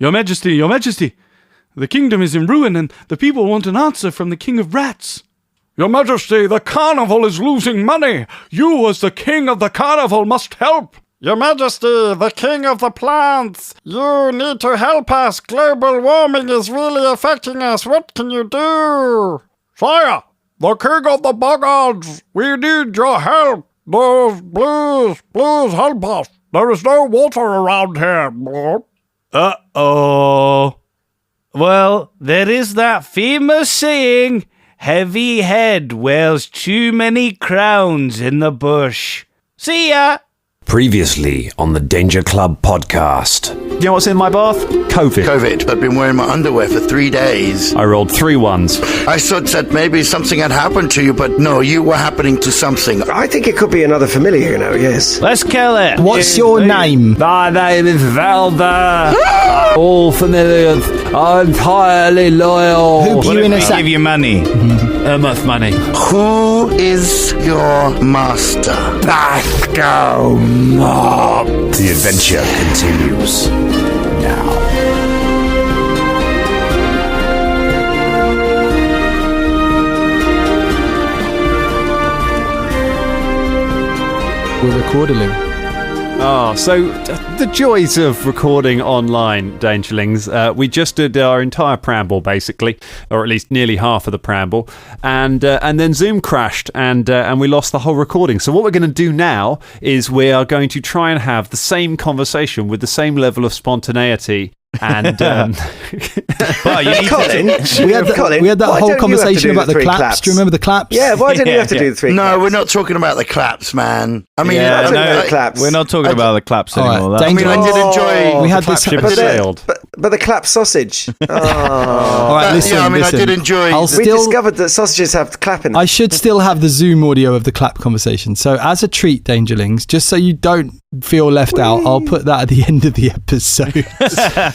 Your Majesty, the kingdom is in ruin and the people want an answer from the King of Rats. Your Majesty, the carnival is losing money. You, as the king of the carnival, must help. Your Majesty, the king of the plants, you need to help us. Global warming is really affecting us. What can you do? Sire, the king of the boggards, we need your help. Please help us. There is no water around here. Uh-oh. Well, there is that famous saying, heavy head wears too many crowns in the bush. See ya! Previously on the Danger Club podcast. You know what's in my bath? COVID. I've been wearing my underwear for 3 days. I rolled 3 ones. I thought that maybe something had happened to you, but no, you were happening to something. I think it could be another familiar, yes. Let's kill it. What's your name? My name is Velda. All familiars, entirely loyal. Who give you in a sack? Give you money. Enough money. Who is your master? Basco Mob. The adventure continues now. We're recording. Oh, so the joys of recording online, Dangerlings. We just did our entire preamble, basically, or at least nearly half of the preamble, and then Zoom crashed, and we lost the whole recording. So what we're going to do now is we are going to try and have the same conversation with the same level of spontaneity. And well, you need Colin, we had that whole conversation about the claps. Do you remember the claps? Yeah, why don't you have to do the 3 claps? No, we're not talking about the claps, man. I mean, the claps. We're not talking about the claps anymore. Right, I mean, I did enjoy. We had this, but the clap sausage. All right, listen. Yeah, I mean, I did enjoy. We discovered that sausages have clapping. I should still have the Zoom audio of the clap conversation. So, as a treat, Dangerlings, just so you don't feel left out, I'll put that at the end of the episode.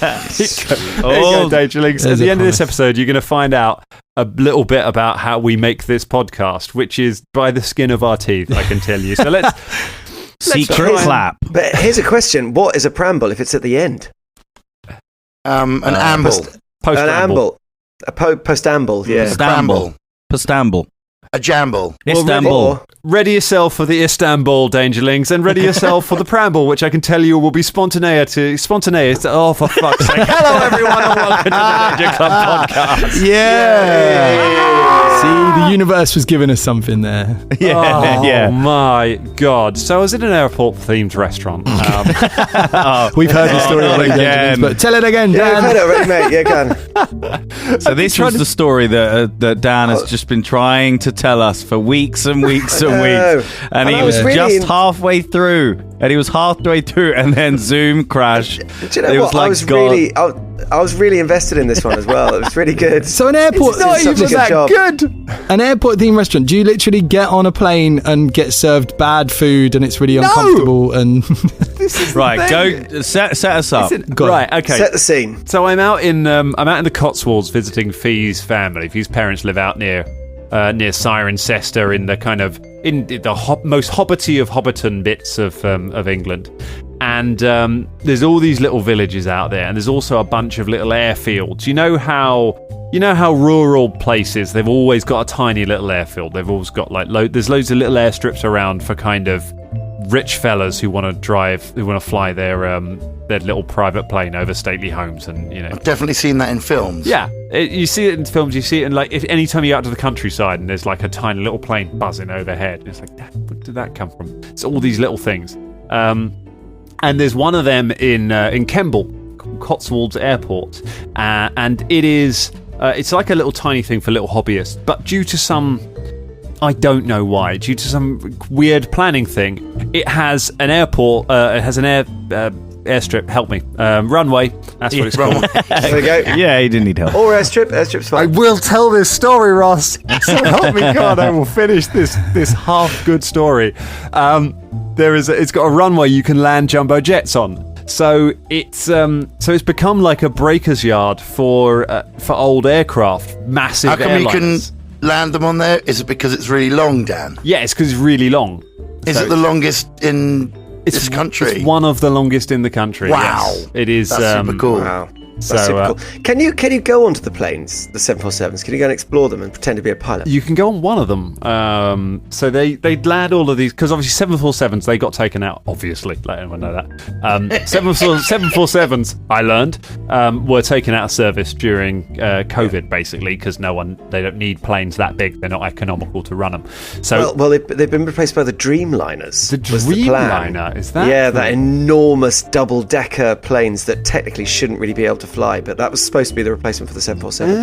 There you go, Dangerlings. At the end of this episode, you're going to find out a little bit about how we make this podcast, which is by the skin of our teeth, I can tell you. So let's secret clap. But here's a question: what is a preamble if it's at the end? An amble. An amble. A post-amble, yeah. Postamble. A jamble. Istanbul. Ready yourself for the Istanbul, Dangerlings, and ready yourself for the preamble, which I can tell you will be spontaneous. Oh, for fuck's sake. Hello, everyone, and welcome to the Danger Club podcast. Yeah. See, the universe was giving us something there. Oh, my God. So I was in an airport-themed restaurant. We've heard the story already, Dangerlings, but tell it again, Dan. Yeah, I've heard it already, mate. Yeah, go on. So this was the story that Dan has just been trying to tell us for weeks and weeks and weeks. And he was just halfway through. And then Zoom crashed. Do you know what? I was really invested in this one as well. It was really good. So an airport, it's not even that good. An airport-themed restaurant. Do you literally get on a plane and get served bad food and it's really uncomfortable? And right, go set us up. Right, okay. Set the scene. So I'm out in the Cotswolds visiting Fee's family. Fee's parents live out near Cirencester in the kind of most hobbity of Hobbiton bits of England. And there's all these little villages out there, and there's also a bunch of little airfields. You know how rural places, they've always got a tiny little airfield. They've always got there's loads of little airstrips around for kind of rich fellas who want to fly their little private plane over stately homes, and I've definitely seen that in films. Yeah, you see it in films. You see it in any time you go out to the countryside and there's like a tiny little plane buzzing overhead. It's like, where did that come from? It's all these little things. And there's one of them in Kemble, called Cotswolds Airport, and it's like a little tiny thing for little hobbyists. But due to some, I don't know why, due to some weird planning thing, it has an airport. It has an airstrip. Help me, runway. That's what it's called. There we go. Yeah, he didn't need help. Or airstrip's fine. I will tell this story, Ross. So help me God, I will finish this half good story. It's got a runway you can land jumbo jets on. So it's become like a breaker's yard for old aircraft, massive airlines. How come you can land them on there? Is it because it's really long, Dan? Yeah, it's because it's really long. Is it the longest in this country? It's one of the longest in the country. Wow. Yes. It is. That's super cool. Wow. That's super cool. Can you go onto the planes, the 747s? Can you go and explore them and pretend to be a pilot? You can go on one of them. So they land all of these, because obviously 747s, they got taken out, obviously. Let everyone know that. 747s, I learned, were taken out of service during COVID, basically, because they don't need planes that big. They're not economical to run them. So well, they've been replaced by the Dreamliners. The Dreamliner, is that? Yeah, that enormous double-decker planes that technically shouldn't really be able to fly, but that was supposed to be the replacement for the 747.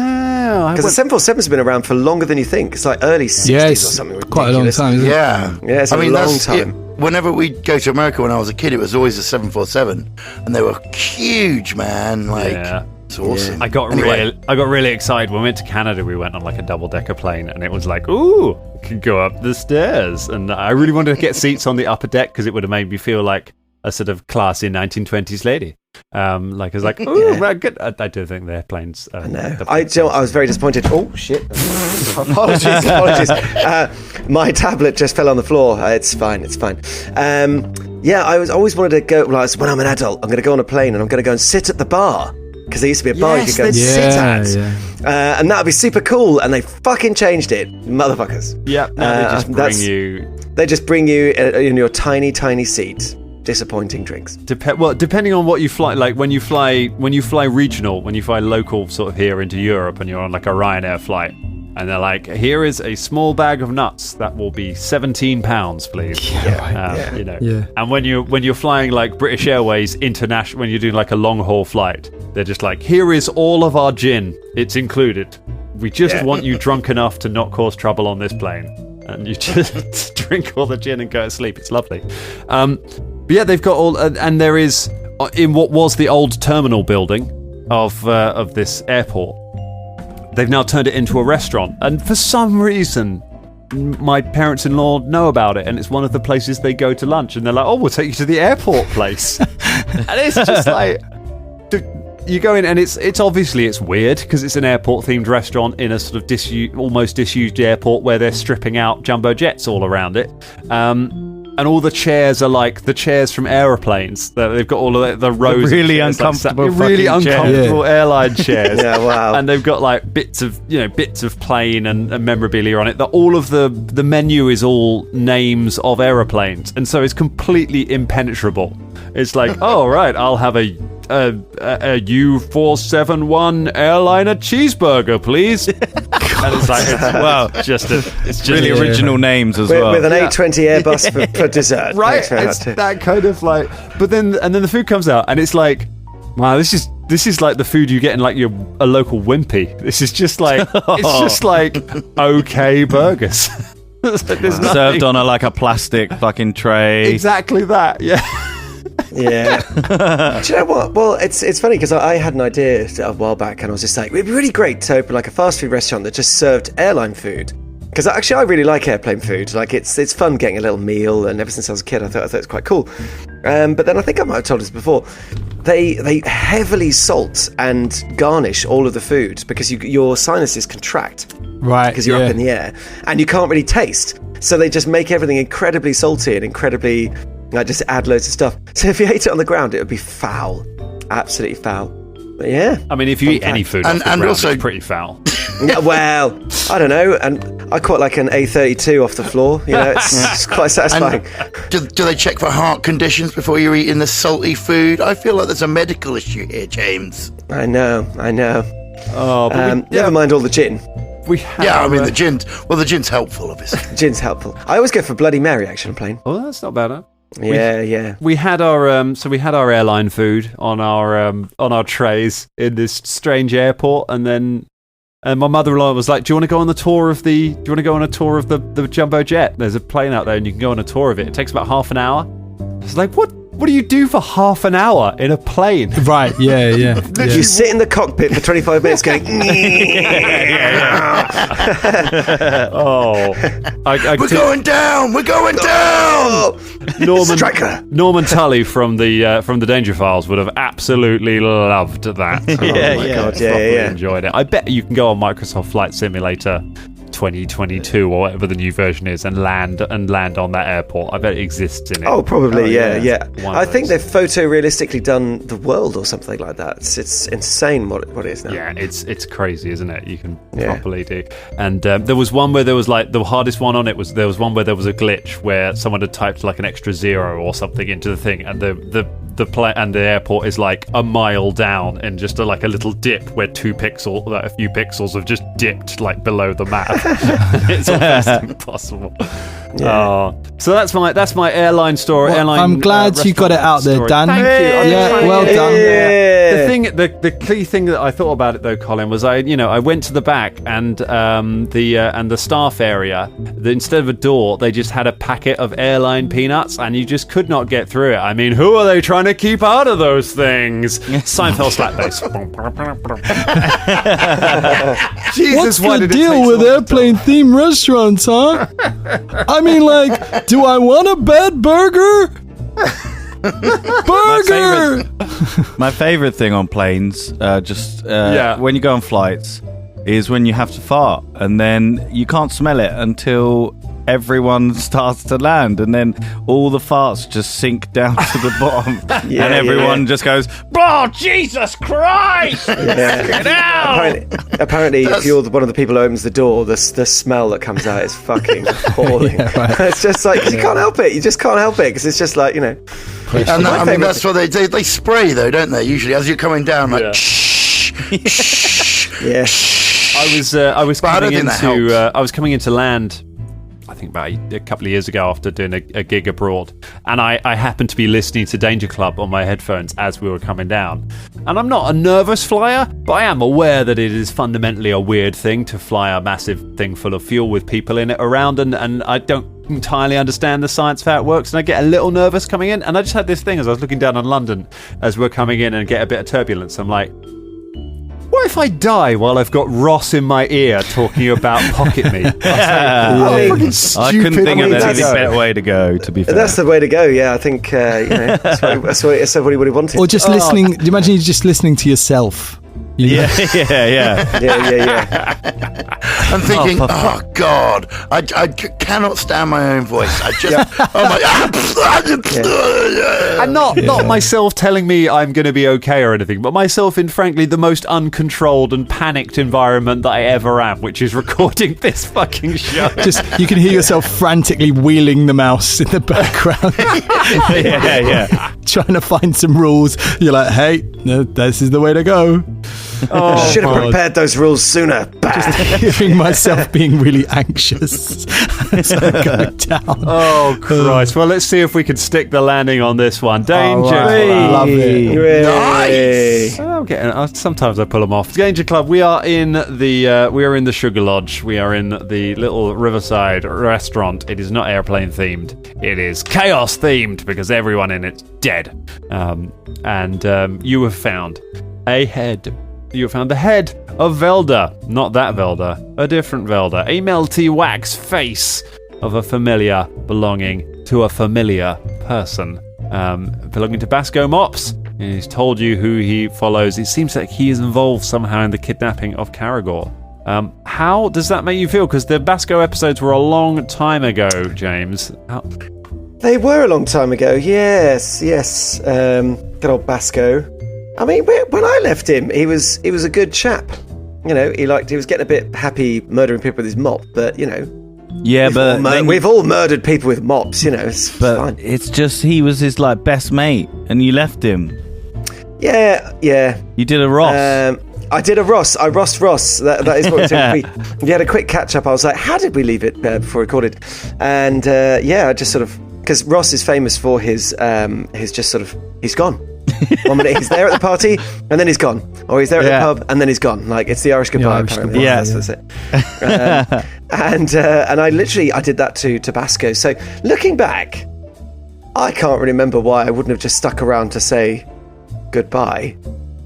Because the 747's been around for longer than you think. It's like early 60s or something ridiculous. Quite a long time, isn't it? Yeah. Yeah, it's a long time. Whenever we'd go to America when I was a kid, it was always a 747, and they were huge, man. It's awesome. I got really excited when we went to Canada. We went on like a double-decker plane, and it was like, ooh, we can go up the stairs. And I really wanted to get seats on the upper deck because it would have made me feel like a sort of classy 1920s lady. I was like, ooh, good. I do think their planes. I know. I was very disappointed. Oh shit! Apologies. My tablet just fell on the floor. It's fine. I always wanted to go. When I'm an adult, I'm going to go on a plane and I'm going to go and sit at the bar. Because there used to be a bar you could go and sit at. Yeah. And that would be super cool. And they fucking changed it. Motherfuckers. Yeah. They just bring you in your tiny, tiny seat. Disappointing drinks. Depending on what you fly, like when you fly regional, when you fly local sort of here into Europe and you're on like a Ryanair flight, and they're like, here is a small bag of nuts that will be £17, please. And when you're flying like British Airways international, when you're doing like a long haul flight, they're just like, here is all of our gin, it's included. We just want you drunk enough to not cause trouble on this plane, and you just drink all the gin and go to sleep. It's lovely. But yeah, they've got all, and there is in what was the old terminal building of this airport. They've now turned it into a restaurant, and for some reason, my parents-in-law know about it, and it's one of the places they go to lunch. And they're like, "Oh, we'll take you to the airport place," and it's just like you go in, and it's obviously it's weird because it's an airport-themed restaurant in a sort of almost disused airport where they're stripping out jumbo jets all around it. And all the chairs are like the chairs from aeroplanes. They've got all of the rows really of uncomfortable, really uncomfortable airline chairs. Yeah, wow. And they've got like bits of plane and memorabilia on it. All of the menu is all names of aeroplanes, and so it's completely impenetrable. It's like, oh right, I'll have a U471 airliner cheeseburger, please. And it's like, it's just really original names as well. With an A320 Airbus for dessert. Right, it's that kind of like. But then the food comes out, and it's like, wow, this is like the food you get in like a local Wimpy. This is just like okay burgers. Served on a plastic fucking tray. Exactly that. Yeah. Yeah. Do you know what? Well, it's funny because I had an idea a while back, and I was just like, it'd be really great to open like a fast food restaurant that just served airline food. Because actually, I really like airplane food. Like, it's fun getting a little meal, and ever since I was a kid, I thought it was quite cool. But then I think I might have told this before. They heavily salt and garnish all of the food because your sinuses contract. Right. Because you're up in the air, and you can't really taste. So they just make everything incredibly salty and incredibly, just add loads of stuff. So if you ate it on the ground, it would be foul. Absolutely foul. But yeah. I mean, if you eat any food off the ground, it's pretty foul. Yeah, well, I don't know. And I quite like an A32 off the floor. You know, it's quite satisfying. Do they check for heart conditions before you're eating the salty food? I feel like there's a medical issue here, James. I know. Oh, but never mind all the gin. The gin's helpful, obviously. Gin's helpful. I always go for Bloody Mary, actually, on a plane. Oh, that's not bad, huh? Yeah. We had our airline food on our trays in this strange airport, and my mother-in-law was like, "Do you want to go on a tour of the jumbo jet? There's a plane out there, and you can go on a tour of it. It takes about half an hour." I was like, "What do you do for half an hour in a plane?" Right? Yeah. You sit in the cockpit for 25 minutes, going. We're going down. Norman Tully from the Danger Files would have absolutely loved that. God, yeah. Enjoyed it. I bet you can go on Microsoft Flight Simulator 2022 or whatever the new version is, and land on that airport. I bet it exists in it. Oh, probably, yeah. I think they've they've photorealistically done the world or something like that. It's insane what it is now. Yeah, it's crazy, isn't it? You can properly do. And there was one where there was like the hardest one on it was there was one where there was a glitch where someone had typed like an extra 0 or something into the thing, and the airport is like a mile down and just a little dip where a few pixels have just dipped like below the map. It's almost impossible. So that's my airline story. Well, I'm glad you got it out there, Dan. Thank you. Yeah, well done. The key thing that I thought about it though, Colin, was I went to the back and the staff area. Instead of a door, they just had a packet of airline peanuts, and you just could not get through it. I mean, who are they trying to keep out of those things? Seinfeld slap bass. What's the deal with airplane-themed restaurants, huh? I mean, like, do I want a bad burger? Burger! My favorite thing on planes, when you go on flights, is when you have to fart, and then you can't smell it until everyone starts to land, and then all the farts just sink down to the bottom, and everyone just goes, "Oh, Jesus Christ! Get out!" Apparently, if you're one of the people who opens the door, the smell that comes out is fucking appalling. It's just like, 'cause you can't help it. You just can't help it, because it's just like, And that's what they do. They spray though, don't they? Usually, as you're coming down, like shh. Yeah. I was coming into land, I think about a couple of years ago after doing a gig abroad, and I happened to be listening to Danger Club on my headphones as we were coming down. And I'm not a nervous flyer, but I am aware that it is fundamentally a weird thing to fly a massive thing full of fuel with people in it around, and I don't entirely understand the science of how it works, and I get a little nervous coming in. And I just had this thing as I was looking down on London as we're coming in and get a bit of turbulence. I'm like, what if I die while I've got Ross in my ear talking about pocket meat? I couldn't think of any better way to go, to be fair. That's the way to go, yeah. I think that's what he would have wanted. Or just listening. Do you imagine you just listening to yourself? Yeah. I'm thinking, oh God, I cannot stand my own voice. I just, and not myself telling me I'm going to be okay or anything, but myself in, frankly, the most uncontrolled and panicked environment that I ever am, which is recording this fucking show. Just, you can hear yourself frantically wheeling the mouse in the background. Yeah. Trying to find some rules. You're like, hey, no, this is the way to go. Oh, should have prepared those rules sooner. Just hearing myself being really anxious as I go down. Oh Christ! Well, let's see if we can stick the landing on this one. Danger Club. Love it. Nice. Sometimes I pull them off. Danger Club. We are in the Sugar Lodge. We are in the little riverside restaurant. It is not airplane themed. It is chaos themed because everyone in it's dead. You have found a head. You found the head of Velda. Not that Velda, a different Velda. A melty wax face of a familiar belonging to a familiar person. Belonging to Basco Mops. He's told you who he follows. It seems like he is involved somehow in the kidnapping of Caragor. How does that make you feel? Because the Basco episodes were a long time ago, James. They were a long time ago, yes. Good old Basco. I mean, when I left him, he was a good chap. You know, he was getting a bit happy murdering people with his mop, but you know. Yeah, we've all murdered people with mops, you know. It's fine. It's just he was his best mate, and you left him. Yeah. You did a Ross. I did a Ross. I Rossed Ross. That is what we did. We had a quick catch up. I was like, how did we leave it before we recorded? And I just sort of, because Ross is famous for his just sort of, he's gone. 1 minute he's there at the party and then he's gone, or he's there at the pub and then he's gone. Like, it's the Irish goodbye, apparently. Yeah, that's it. And I did that to Tabasco. So looking back, I can't remember why I wouldn't have just stuck around to say goodbye.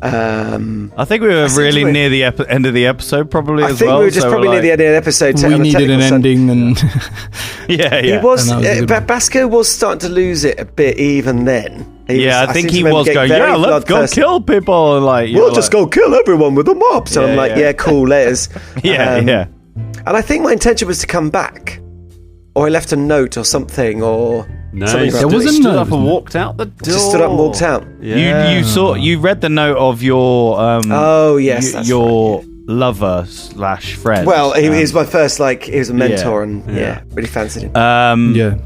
I think we were really near the end of the episode, probably. I think we were just probably near the end of the episode. We needed an ending, and yeah. He was. Basco was starting to lose it a bit even then. I think he was going, let's go kill people. And we'll just go kill everyone with a mop. So I'm like, cool, letters. Yeah. And I think my intention was to come back. Or I left a note or something, or... No, something there was a stood note, up and wasn't walked out the door. Just stood up and walked out. Yeah. You read the note of your Oh, yes, that's your right, lover / friend. Well, he was my first, he was a mentor, and really fancied him.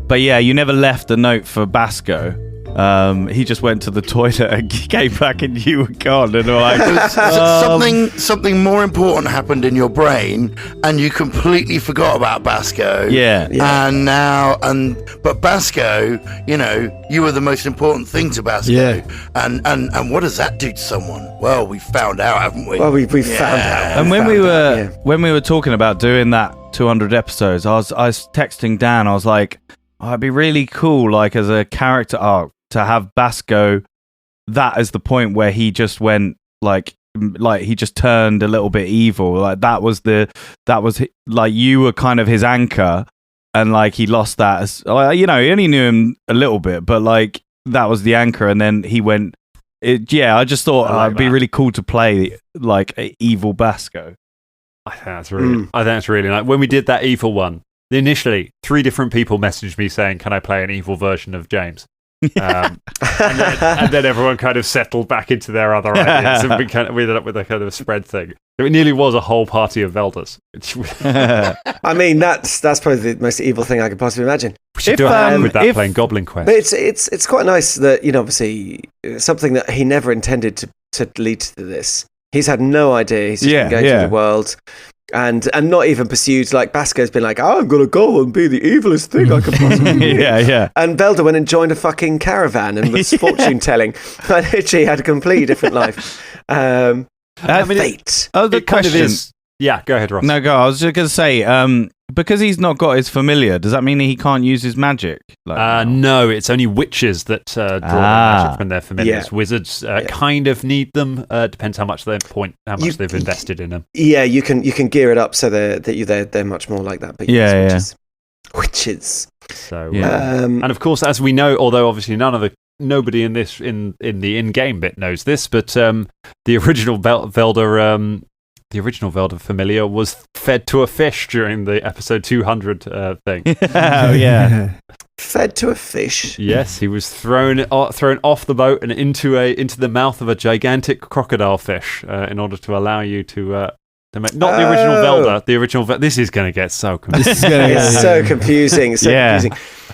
But yeah, you never left a note for Basco. He just went to the toilet and came back, and you were gone. And were like, something more important happened in your brain, and you completely forgot about Basco. Yeah. But Basco, you were the most important thing to Basco. Yeah. And what does that do to someone? Well, we found out, haven't we? Well, we found out. And when we were talking about doing that 200 episodes, I was texting Dan. I was like, it'd be really cool, as a character arc, to have Basco. That is the point where he just went he just turned a little bit evil. You were kind of his anchor, and he lost that. He only knew him a little bit, but that was the anchor, and then he went. I just thought it'd be really cool to play evil Basco. I think that's really nice. When we did that evil one, initially 3 different people messaged me saying, "Can I play an evil version of James?" and then everyone kind of settled back into their other ideas, and we ended up with a kind of a spread thing. So it nearly was a whole party of Velders. I mean, that's probably the most evil thing I could possibly imagine. We should do a with that playing Goblin Quest. But it's quite nice that, obviously, something that he never intended to lead to this. He's had no idea. He's just been going through the world. And not even pursued, Basco's been I'm going to go and be the evilest thing I can possibly be. Yeah. And Velda went and joined a fucking caravan and was fortune telling. I literally had a completely different life. Fate. The question is... Yeah, go ahead, Ross. No, go. I was just going to say, because he's not got his familiar, does that mean he can't use his magic? No, it's only witches that draw the magic from their familiars. Yeah. Wizards kind of need them. Depends how much they've invested in them. Yeah, you can gear it up so they're much more like that. But witches. So, and of course, as we know, although obviously nobody in the in-game bit knows this, but the original Velda. The original Velda familiar was fed to a fish during the episode 200 thing. Oh, yeah. Fed to a fish? Yes, he was thrown off the boat and into the mouth of a gigantic crocodile fish in order to allow you to make... Not the original Velda, the original... This is going to get so confusing. It's so confusing. Confusing.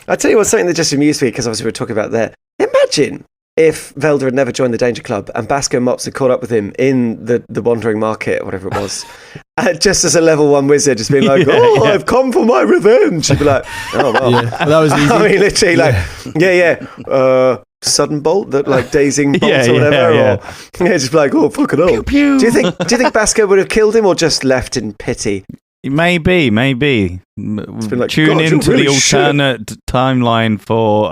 I'll tell you what's something that just amused me, because obviously we're talking about there. Imagine... if Velda had never joined the Danger Club and Basco Mops had caught up with him in the Wandering Market, or whatever it was, just as a level 1 wizard, just being I've come for my revenge. She'd be like, oh, well. Yeah. Well, that was easy. I mean, literally, sudden bolt, that dazing bolt or whatever. Or just be oh, fuck it all. Pew, pew. Do you think Basco would have killed him or just left in pity? Maybe. Tune into the alternate timeline for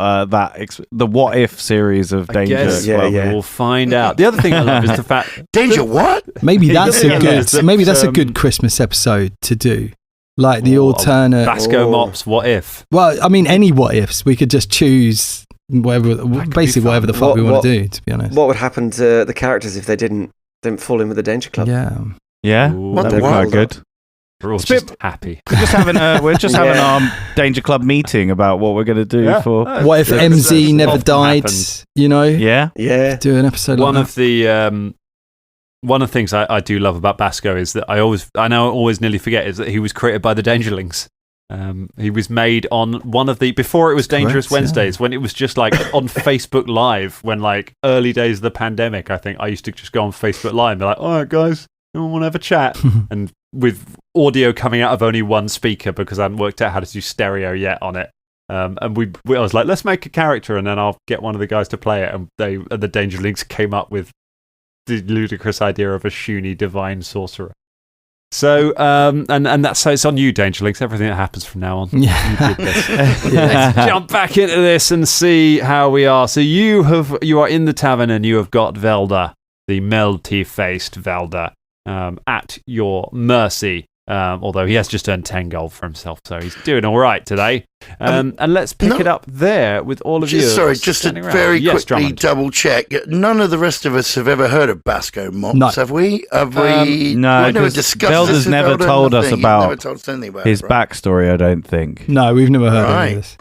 the What If series of Danger. We'll find out. The other thing I love is the fact Danger what? Maybe that's a good Christmas episode to do. The alternate Basco Mops What If. Well, I mean, any what ifs. We could just choose whatever the fuck we want to do. To be honest, what would happen to the characters if they didn't fall in with the Danger Club? Yeah. That'd be quite good. We're all just happy. We're just having our Danger Club meeting about what we're going to do for. What if MZ never died? Happens. Yeah. Do an episode. One of the things I do love about Basco is that I always nearly forget is that he was created by the Dangerlings. He was made on one of the before it was Dangerous Wednesdays, when it was just on Facebook Live, when early days of the pandemic. I think I used to just go on Facebook Live and be like, all right guys, you want to have a chat? And with audio coming out of only one speaker, because I hadn't worked out how to do stereo yet on it. And I was like, let's make a character and then I'll get one of the guys to play it. And the Dangerlings came up with the ludicrous idea of a Shuni divine sorcerer. So, and that's so it's on you, Dangerlings. Everything that happens from now on. Yeah. You did this. Let's jump back into this and see how we are. So you are in the tavern and you have got Velda, the melty-faced Velda, at your mercy. Although he has just earned 10 gold for himself, so he's doing all right today. And let's pick it up there with all of you. Sorry, just to very quickly double check. None of the rest of us have ever heard of Basco Mops, have we? No, because Velda's never told us about his backstory, I don't think. No, we've never heard of this.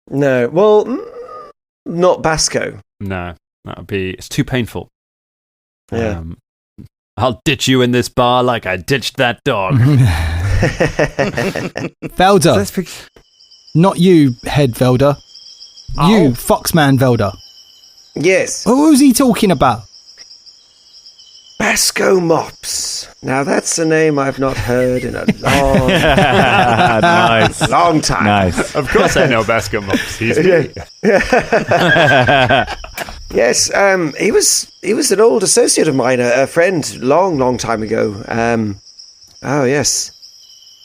No. Well, not Basco. No, it's too painful. Yeah. I'll ditch you in this bar like I ditched that dog. Velda. Not you, head Velda. You, Foxman Velda. Yes. Who was he talking about? Basco Mops. Now that's a name I've not heard in a long, long time. Nice. Of course I know Basco Mops. He's Yes, he was an old associate of mine, a friend, long time ago. Yes.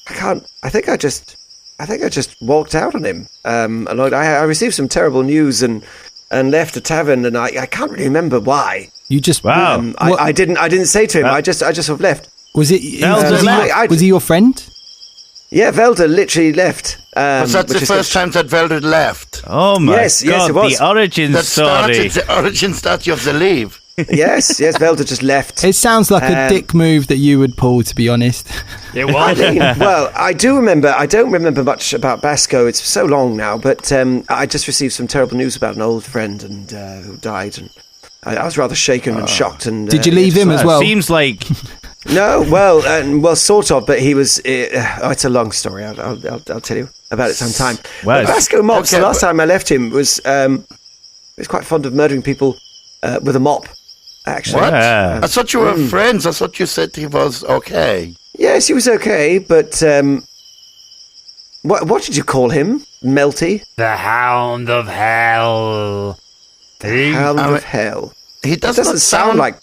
I think I just walked out on him. And I received some terrible news and left the tavern, and I can't really remember why. You just I didn't say to him. I just sort of left. Was he your friend? Yeah, Velda literally left. Was that the first time that Velda left? Oh my God! Yes, it was. The origin story. The origin story of the leave. yes, Velda just left. It sounds like a dick move that you would pull, to be honest. It was. I do remember. I don't remember much about Basco. It's so long now, but I just received some terrible news about an old friend and who died, and I was rather shaken and shocked. And did you leave him as well? Seems like. No, well, sort of, but he was. It's a long story. I'll tell you about it sometime. Well, Basco Mops. The last time I left him was quite fond of murdering people with a mop. Actually, what? I thought you were friends. I thought you said he was okay. Yes, he was okay, but what did you call him? Melty? The Hound of Hell. Hound of Hell. He doesn't sound like.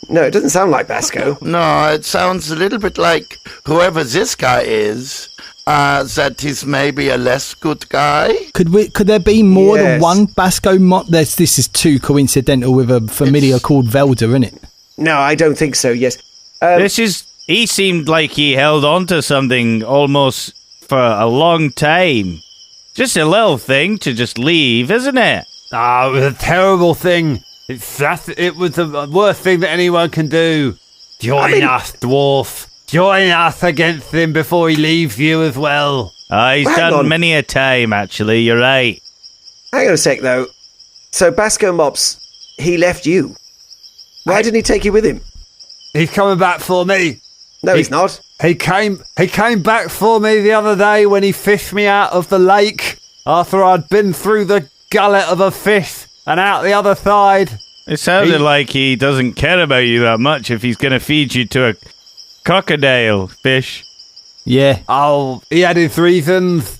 No, it doesn't sound like Basco. No, it sounds a little bit like whoever this guy is, that he's maybe a less good guy. Could there be more than one Basco Mop? This is too coincidental with a familiar called Velda, isn't it? No, I don't think so, yes. He seemed like he held on to something almost for a long time. Just a little thing to just leave, isn't it? Oh, it was a terrible thing. It was the worst thing that anyone can do. Join us, dwarf. Join us against him before he leaves you as well. He's done many a time, actually. You're right. Hang on a sec, though. So Basco Mops, he left you. Why didn't he take you with him? He's coming back for me. No, he's not. He came back for me the other day when he fished me out of the lake after I'd been through the gullet of a fish and out the other side. It sounded like he doesn't care about you that much if he's going to feed you to a crocodile fish. Yeah. Oh, he had his reasons.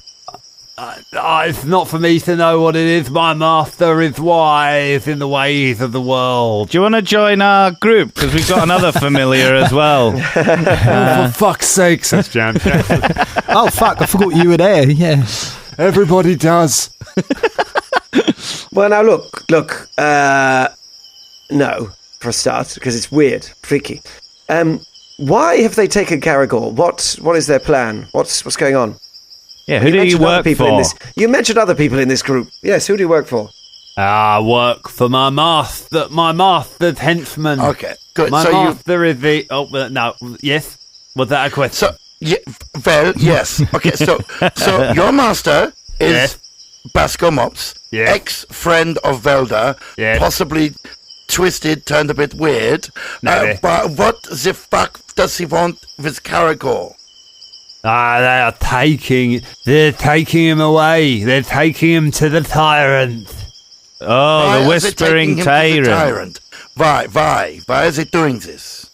It's not for me to know what it is. My master is wise in the ways of the world. Do you want to join our group? Because we've got another familiar as well. For fuck's sake, says Jan. Oh, fuck, I forgot you were there, yeah. Everybody does. Well, now look. No, for a start, because it's weird, freaky. Why have they taken Caragor? What is their plan? What's going on? Yeah, who do you work for? You mentioned other people in this group. Yes, who do you work for? I work for my master's henchman. Okay, good. My master is the... Oh, no, yes? Was that a question? Yes. Okay, so your master is Basco Mops, ex-friend of Velda, possibly twisted, turned a bit weird. But what the fuck does he want with Caragor? They're taking him away. They're taking him to the tyrant. Oh, the whispering tyrant. Why is it doing this?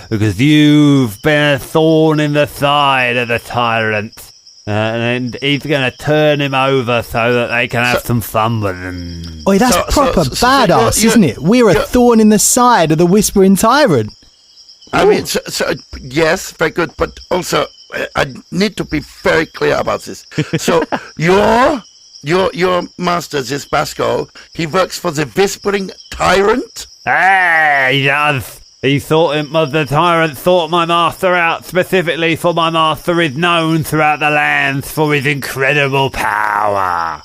Because you've been a thorn in the side of the tyrant. And he's going to turn him over so that they can have some fun with him. Oi, that's proper badass, isn't it? We're a thorn in the side of the whispering tyrant. I mean, yes, very good, but also I need to be very clear about this. So your master, this Basco, he works for the Whispering Tyrant? He does. The tyrant thought my master out specifically, for my master is known throughout the land for his incredible power.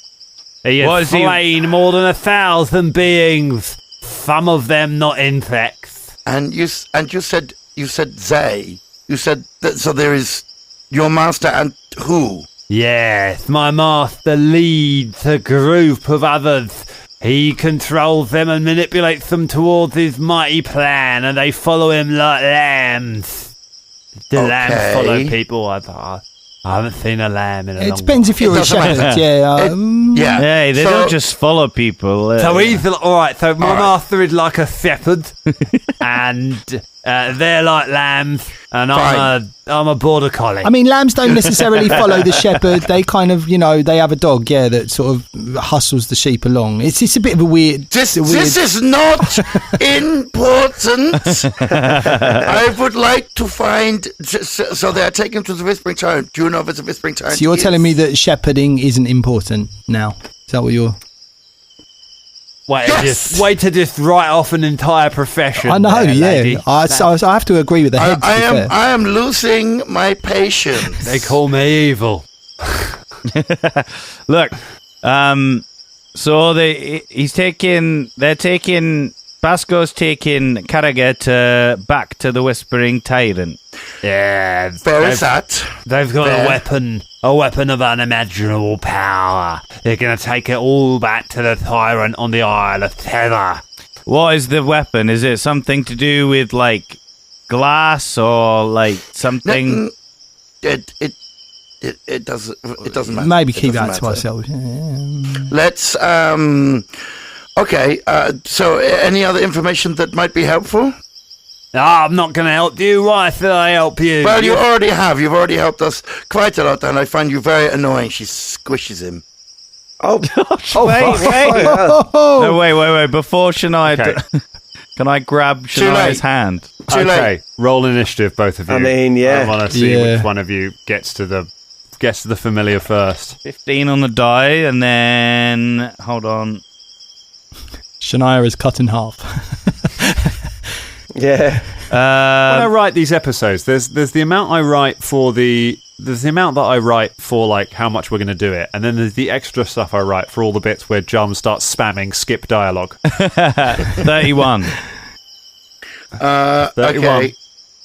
He has slain more than 1,000 beings, some of them not insects. And you said they. You said that, so there is your master and who? Yes, my master leads a group of others. He controls them and manipulates them towards his mighty plan, and they follow him like lambs. The lambs follow people. I haven't seen a lamb in a long time. It depends if you're a shepherd. Yeah, they don't just follow people. So he's all right. So my master is like a shepherd, and they're like lambs, and I'm a border collie. I mean, lambs don't necessarily follow the shepherd. They kind of, they have a dog, that sort of hustles the sheep along. It's a bit of a weird. This is not important. I would like to find. So they are taken to the Whispering Torrent. Do you know if it's a Whispering Torrent? So you're telling me that shepherding isn't important now? Is that what you're? Way to just write off an entire profession. I know, I have to agree with the head. I am losing my patience. They call me evil. Look, so Basco's taking Carragher back to the Whispering Tyrant. Yeah, where is that? They've got a weapon of unimaginable power. They're going to take it all back to the tyrant on the Isle of Terror. What is the weapon? Is it something to do with like glass or like something? It doesn't matter. Maybe keep that to ourselves. Let's okay. So any other information that might be helpful? I'm not going to help you. Why should I help you? Well, you already have. You've already helped us quite a lot, and I find you very annoying. She squishes him. Oh, wait. No, wait. Before Shania, can I grab Shania's hand? Okay, roll initiative, both of you. I mean, yeah. I want to see which one of you gets to the familiar first. 15 on the die, and then hold on. Shania is cut in half. Yeah. When I write these episodes, there's the amount I write there's the amount that I write for like how much we're going to do it, and then there's the extra stuff I write for all the bits where Jum starts spamming skip dialogue. 31. 31. Okay.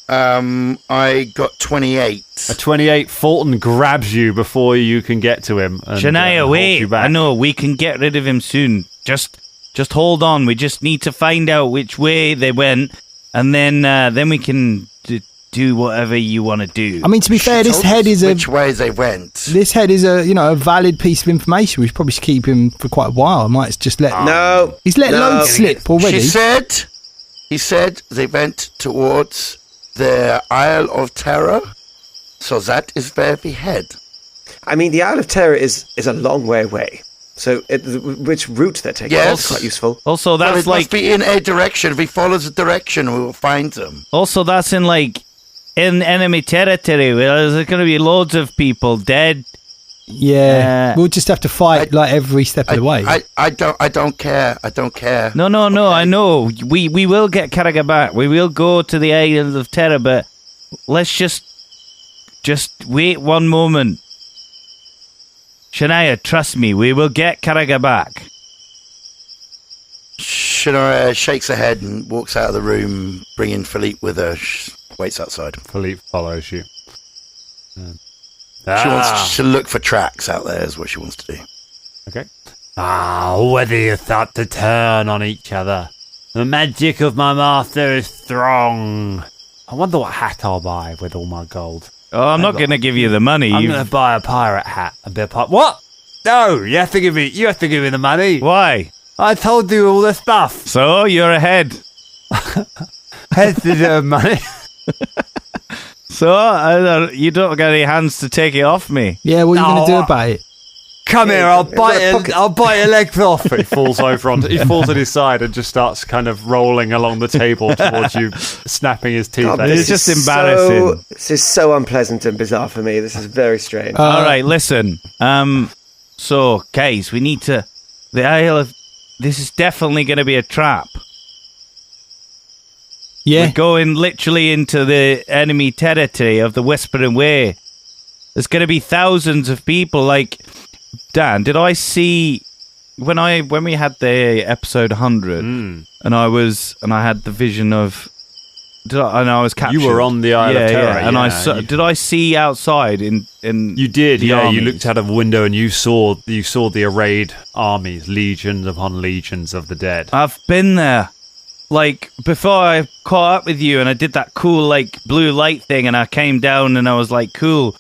I got 28. A 28. Fulton grabs you before you can get to him. And, Shania, wait. I know we can get rid of him soon. Just hold on. We just need to find out which way they went. And then we can do whatever you want to do. I mean, to be fair, this head is which way they went. This head is a valid piece of information. We should probably keep him for quite a while. I might just let. No, he's let loads slip already. He said they went towards the Isle of Terror. So that is where we head. I mean, the Isle of Terror is a long way away. So, which route they're taking is quite useful. Also, that's must be in a direction. If we follow the direction, we will find them. Also, that's in enemy territory. Where there's going to be loads of people dead. Yeah, we'll just have to fight every step of the way. I don't care. I don't care. No. I know. We will get Carragher back. We will go to the Islands of Terror, but let's just wait one moment. Shania, trust me, we will get Carragher back. Shania shakes her head and walks out of the room, bringing Philippe with her. Waits outside. Philippe follows you. She wants to look for tracks out there, is what she wants to do. Okay. Whether you thought to turn on each other. The magic of my master is strong. I wonder what hat I'll buy with all my gold. Oh, I'm not going to give you the money. I'm going to buy a pirate hat. What? No, you have to give me the money. Why? I told you all the stuff. So, you're ahead. Heads deserve money. So, you don't got any hands to take it off me. Yeah, what are you going to do about it? Come here, I'll bite your legs off. He falls over he falls on his side and just starts kind of rolling along the table towards you, snapping his teeth. God, it's just embarrassing. This is so unpleasant and bizarre for me. This is very strange. All right, listen. So, guys, we need to... The Isle of... This is definitely going to be a trap. Yeah. We're going literally into the enemy territory of the Whispering Way. There's going to be thousands of people. Like, Dan, did I see when we had the episode 100 and I had the vision of I was captured. You were on the Isle of Terror, and did I see outside in you did, armies? You looked out of a window and you saw the arrayed armies, legions upon legions of the dead. I've been there. Like, before I caught up with you and I did that cool, like, blue light thing and I came down and I was like, cool.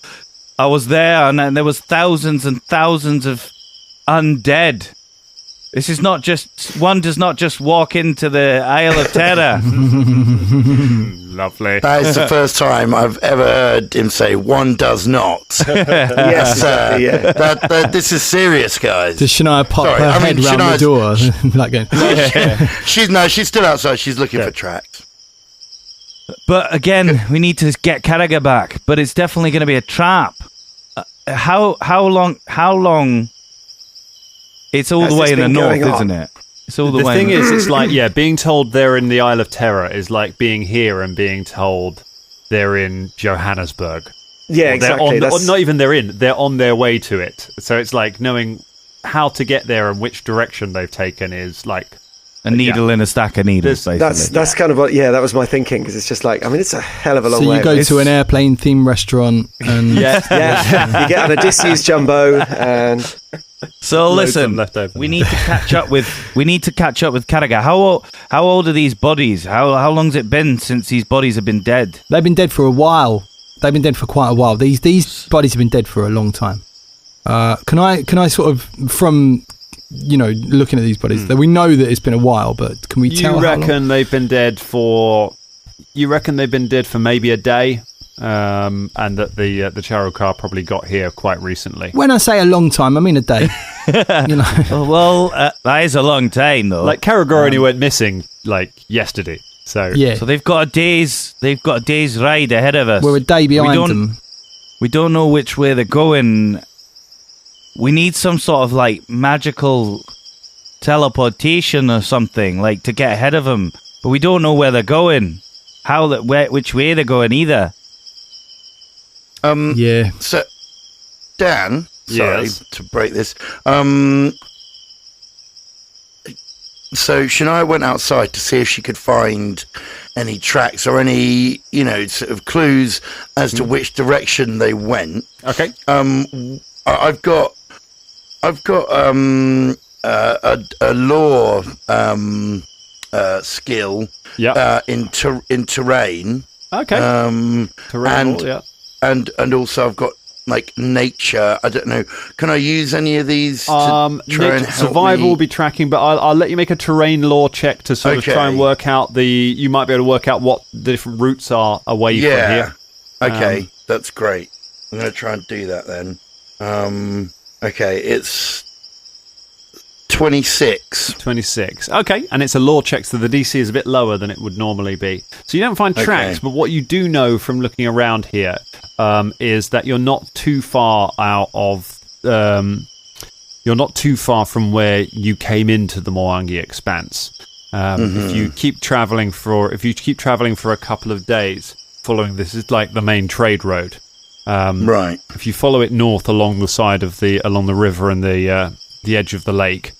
I was there and then there was thousands and thousands of undead. This is not just... One does not just walk into the Isle of Terror. Lovely. That is the first time I've ever heard him say one does not. Yes, exactly, yeah. This is serious, guys. Does Shania pop her head round the door? Like going, She's still outside. She's looking for tracks. But again, we need to get Carragher back. But it's definitely going to be a trap. How long? It's all the way in the north, isn't it? It's all the way. The thing is, it's like, being told they're in the Isle of Terror is like being here and being told they're in Johannesburg. Yeah, exactly. Not even they're on their way to it. So it's like knowing how to get there and which direction they've taken is like a needle in a stack of needles, basically. That's kind of what, that was my thinking, because it's just like, I mean, it's a hell of a long way. So you go to an airplane-themed restaurant and... you get on a disused jumbo and... So listen, we need to catch up with Carragher. How old are these bodies? How long's it been since these bodies have been dead? They've been dead for a while. They've been dead for quite a while. These bodies have been dead for a long time. Can I sort of, from looking at these bodies, that we know that it's been a while, but can we tell? You reckon they've been dead for maybe a day? And that the Charo car probably got here quite recently. When I say a long time, I mean a day. Well, that is a long time, though. Like Carragher only went missing like yesterday, so so they've got a day's ride ahead of us. We're a day behind them. We don't know which way they're going. We need some sort of like magical teleportation or something, like to get ahead of them. But we don't know where they're going. Which way they're going either. So, Dan, sorry to break this. So Shania went outside to see if she could find any tracks or any, sort of clues as to which direction they went. Okay. I've got a lore skill. In terrain. Okay. Terrain. And also I've got like nature. I don't know. Can I use any of these to try and help survival me? will be tracking, but I'll let you make a terrain lore check to sort of try and work out you might be able to work out what the different routes are away from here. Okay, that's great. I'm going to try and do that then. Okay, it's 26. 26. Okay, and it's a lore check, so the DC is a bit lower than it would normally be. So you don't find tracks, but what you do know from looking around here is that you're not too far out of... you're not too far from where you came into the Mwangi Expanse. If you keep travelling for a couple of days, following this is like the main trade road. Right. If you follow it north along the side of along the river and the edge of the lake,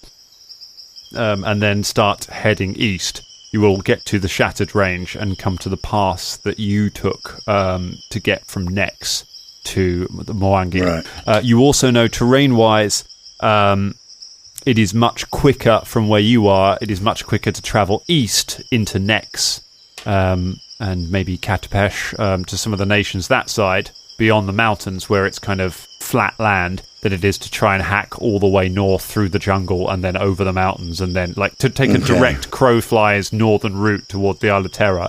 and then start heading east, you will get to the Shattered Range and come to the pass that you took to get from Nex to the Mwangi. Right. You also know terrain-wise, it is much quicker from where you are. It is much quicker to travel east into Nex and maybe Katapesh to some of the nations that side, beyond the mountains where it's kind of flat land, than it is to try and hack all the way north through the jungle and then over the mountains, and then like to take a direct crowfly's northern route toward the Isle of Terror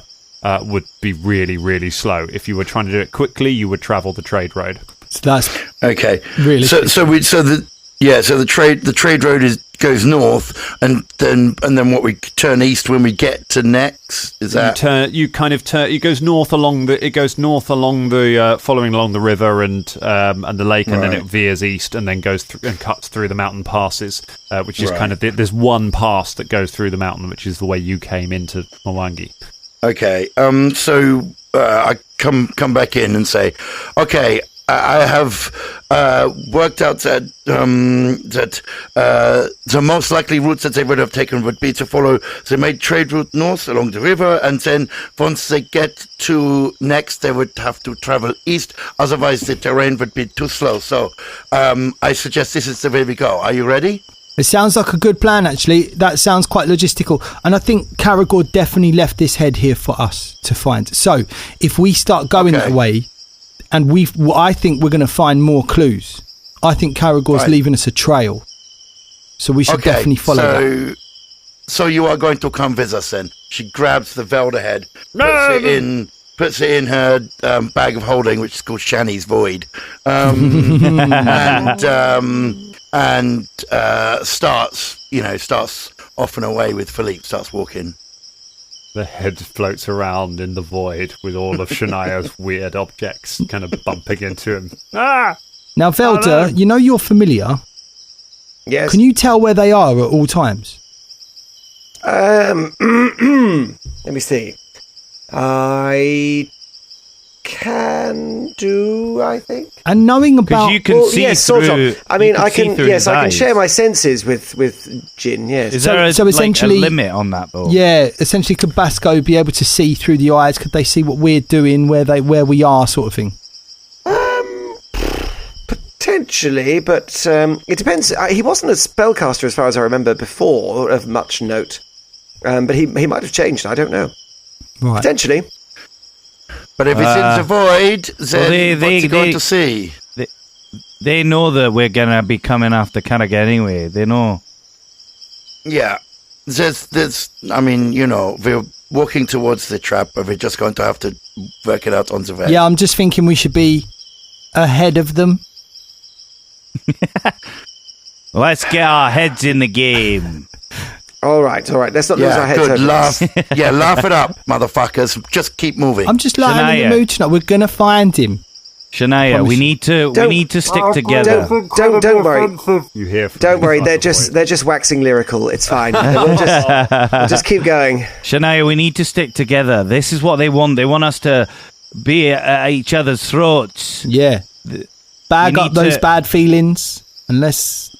would be really, really slow. If you were trying to do it quickly, you would travel the trade road. So that's okay. Really, so the trade road goes north, and then what, we turn east when we get to Nex? Is that it goes north along the following along the river and the lake, and then it veers east and then goes through and cuts through the mountain passes, which is kind of there's one pass that goes through the mountain, which is the way you came into Mwangi. Okay. So I come back in and say, okay, I have worked out that the most likely route that they would have taken would be to follow the main trade route north along the river, and then once they get to next, they would have to travel east. Otherwise, the terrain would be too slow. So I suggest this is the way we go. Are you ready? It sounds like a good plan, actually. That sounds quite logistical. And I think Caragor definitely left this head here for us to find. So if we start going that way, and I think we're going to find more clues. I think Caragor's leaving us a trail. So we should definitely follow that. So you are going to come with us then. She grabs the Velda head, puts it in her bag of holding, which is called Shani's Void, and starts off and away with Philippe, starts walking. The head floats around in the void with all of Shania's weird objects kind of bumping into him. Ah! Now, Velda, you know you're familiar. Yes. Can you tell where they are at all times? Let me see. I can do, I think. And knowing about... Because you can see yes, through... sort of. I mean, I can. Yes, I can eyes. share my senses with Jin. Yes. Is there essentially a limit on that, though? Yeah, essentially, could Basco be able to see through the eyes? Could they see what we're doing, where we are, sort of thing? Potentially, but it depends. He wasn't a spellcaster, as far as I remember, before of much note. But he might have changed. I don't know. Right. Potentially. But if it's in the void, then what's he going to see? They know that we're going to be coming after Kanaga anyway. They know. Yeah. We're walking towards the trap, but we're just going to have to work it out on the way. Yeah, I'm just thinking we should be ahead of them. Let's get our heads in the game. All right. Let's not lose our heads over laugh it up, motherfuckers. Just keep moving. I'm just lying in the mood tonight. We're going to find him. Shania, we need to stick together. Don't worry. You hear? Don't worry. They're just waxing lyrical. It's fine. We'll just keep going. Shania, we need to stick together. This is what they want. They want us to be at each other's throats. Yeah. Bag up those bad feelings. Unless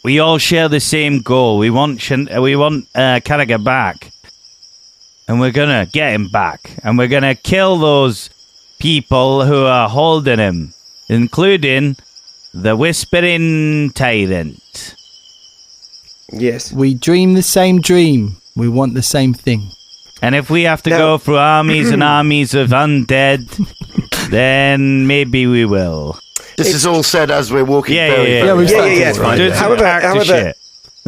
we all share the same goal. We want Karaga back, and we're gonna get him back, and we're gonna kill those people who are holding him, including the Whispering Tyrant. Yes. We dream the same dream. We want the same thing. And if we have to go through armies and armies of undead, then maybe we will. This is all said as we're walking. It's fine.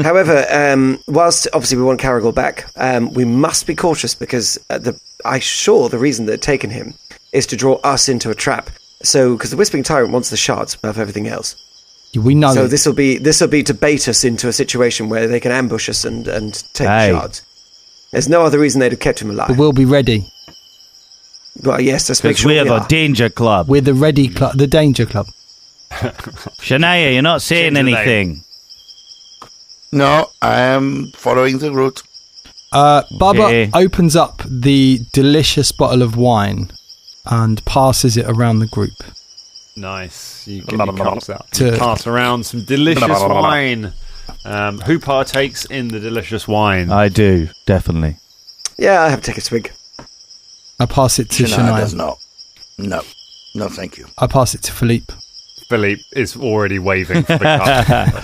However, whilst obviously we want Caragor back, we must be cautious because the reason they're taking him is to draw us into a trap. So, because the Whispering Tyrant wants the shards above everything else. We know. So this will be to bait us into a situation where they can ambush us and take the shards. There's no other reason they'd have kept him alive. But we'll be ready. Well, yes, let's make sure we're the Danger Club. We're the Ready Club, the Danger Club. Shania, you're not saying anything. No, I am following the route. Bubba opens up the delicious bottle of wine and passes it around the group. Nice. You get your cups out. Pass around some delicious wine. Who partakes in the delicious wine? I do, definitely. Yeah, I have to take a swig. I pass it to Shania. Does not. No, thank you. I pass it to Philippe. Philippe is already waving for the cup.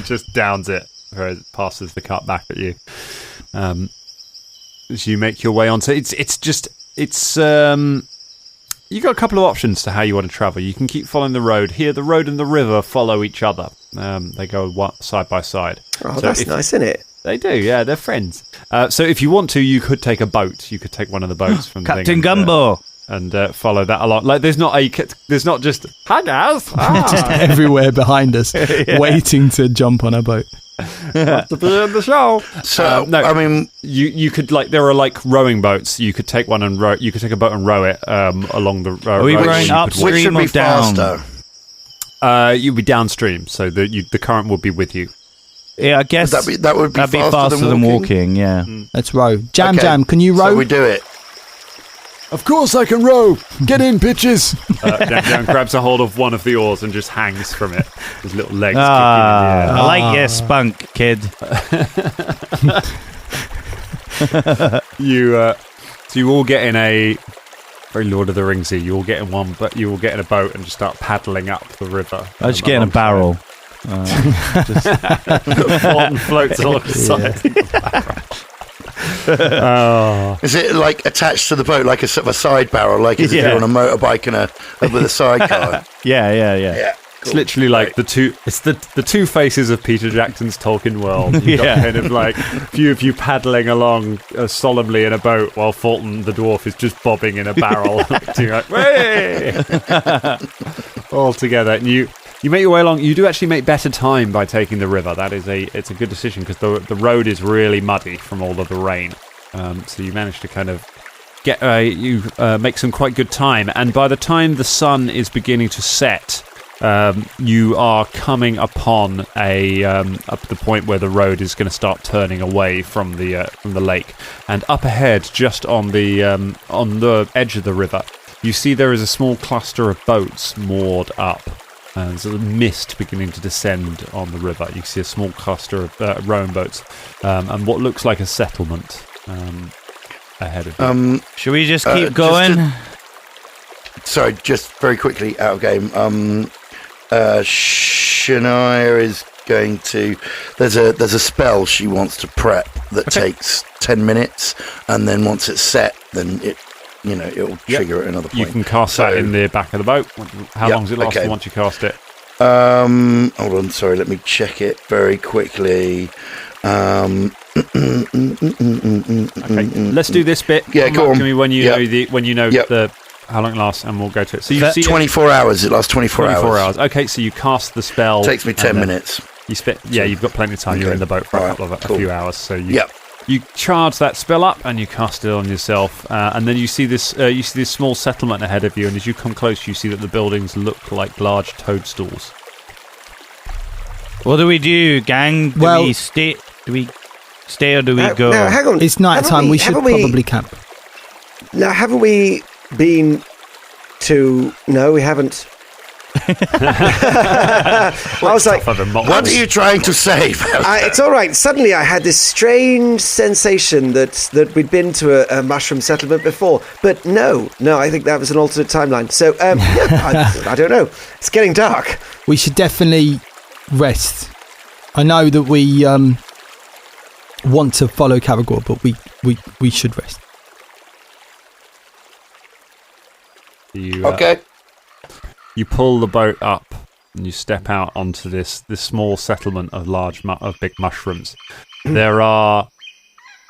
just downs it, or passes the cup back at you. As you make your way onto it's you got a couple of options to how you want to travel. You can keep following the road. Here, the road and the river follow each other. They go side by side. Oh, so that's nice, isn't it? They do, yeah. They're friends. So if you want to, you could take a boat. You could take one of the boats from the Captain Gumbo. And follow that along. Like, there's not just hi guys, just everywhere behind us, waiting to jump on a boat. Have to be in the show. So no, I mean, you could there are rowing boats. You could take one and row. You could take a boat and row it along the road. Are we rowing upstream or down? Faster? You'd be downstream, so the current would be with you. Yeah, I guess that would be faster than walking. Yeah. Let's row. Jam, can you row? So we do it. Of course I can row. Get in, bitches. Dan grabs a hold of one of the ours and just hangs from it. His little legs kicking in the air. I like your spunk, kid. So you all get in a very Lord of the Ringsy. You all get in one, but you all get in a boat and just start paddling up the river. I just get in a barrel. Fulton floats alongside the barrel. Is it like attached to the boat, like a sort of a side barrel, like as if you're on a motorbike and with a sidecar? Yeah. It's literally like the two faces of Peter Jackson's Tolkien world. You've got kind of like a few of you paddling along solemnly in a boat while Fulton the dwarf is just bobbing in a barrel. Doing like, way! All together. And you make your way along. You do actually make better time by taking the river. It's a good decision because the road is really muddy from all of the rain. So you manage to kind of make some quite good time. And by the time the sun is beginning to set, you are coming upon up the point where the road is going to start turning away from the lake, and up ahead, just on the edge of the river, you see there is a small cluster of boats moored up. And there's a mist beginning to descend on the river. You see a small cluster of rowing boats and what looks like a settlement ahead of you. Should we just keep going? Sorry, just very quickly, out of game. Shania is going to. There's a spell she wants to prep that takes 10 minutes, and then once it's set, then it'll trigger at another point. You can cast that in the back of the boat. How long does it last once you cast it? Hold on, sorry, let me check it very quickly. Okay, let's do this bit. Yeah, go on. To me when you know the how long it lasts, and we'll go to it. So you see 24 hours. It lasts 24 hours. Okay, so you cast the spell. Takes me 10 minutes. You've got plenty of time. Okay. You're in the boat for a few hours, so you charge that spell up and you cast it on yourself, and then you see this small settlement ahead of you. And as you come close, you see that the buildings look like large toadstools. What do we do, gang? Do we stay or do we go? Now, hang on. It's night time. We should probably camp. Now, haven't we been to... No, we haven't. I was like, what are you trying to say? It's all right. Suddenly I had this strange sensation that we'd been to a mushroom settlement before. But no, I think that was an alternate timeline. So, I don't know. It's getting dark. We should definitely rest. I know that we want to follow Caragor, but we should rest. Okay. You pull the boat up and you step out onto this small settlement of big mushrooms. It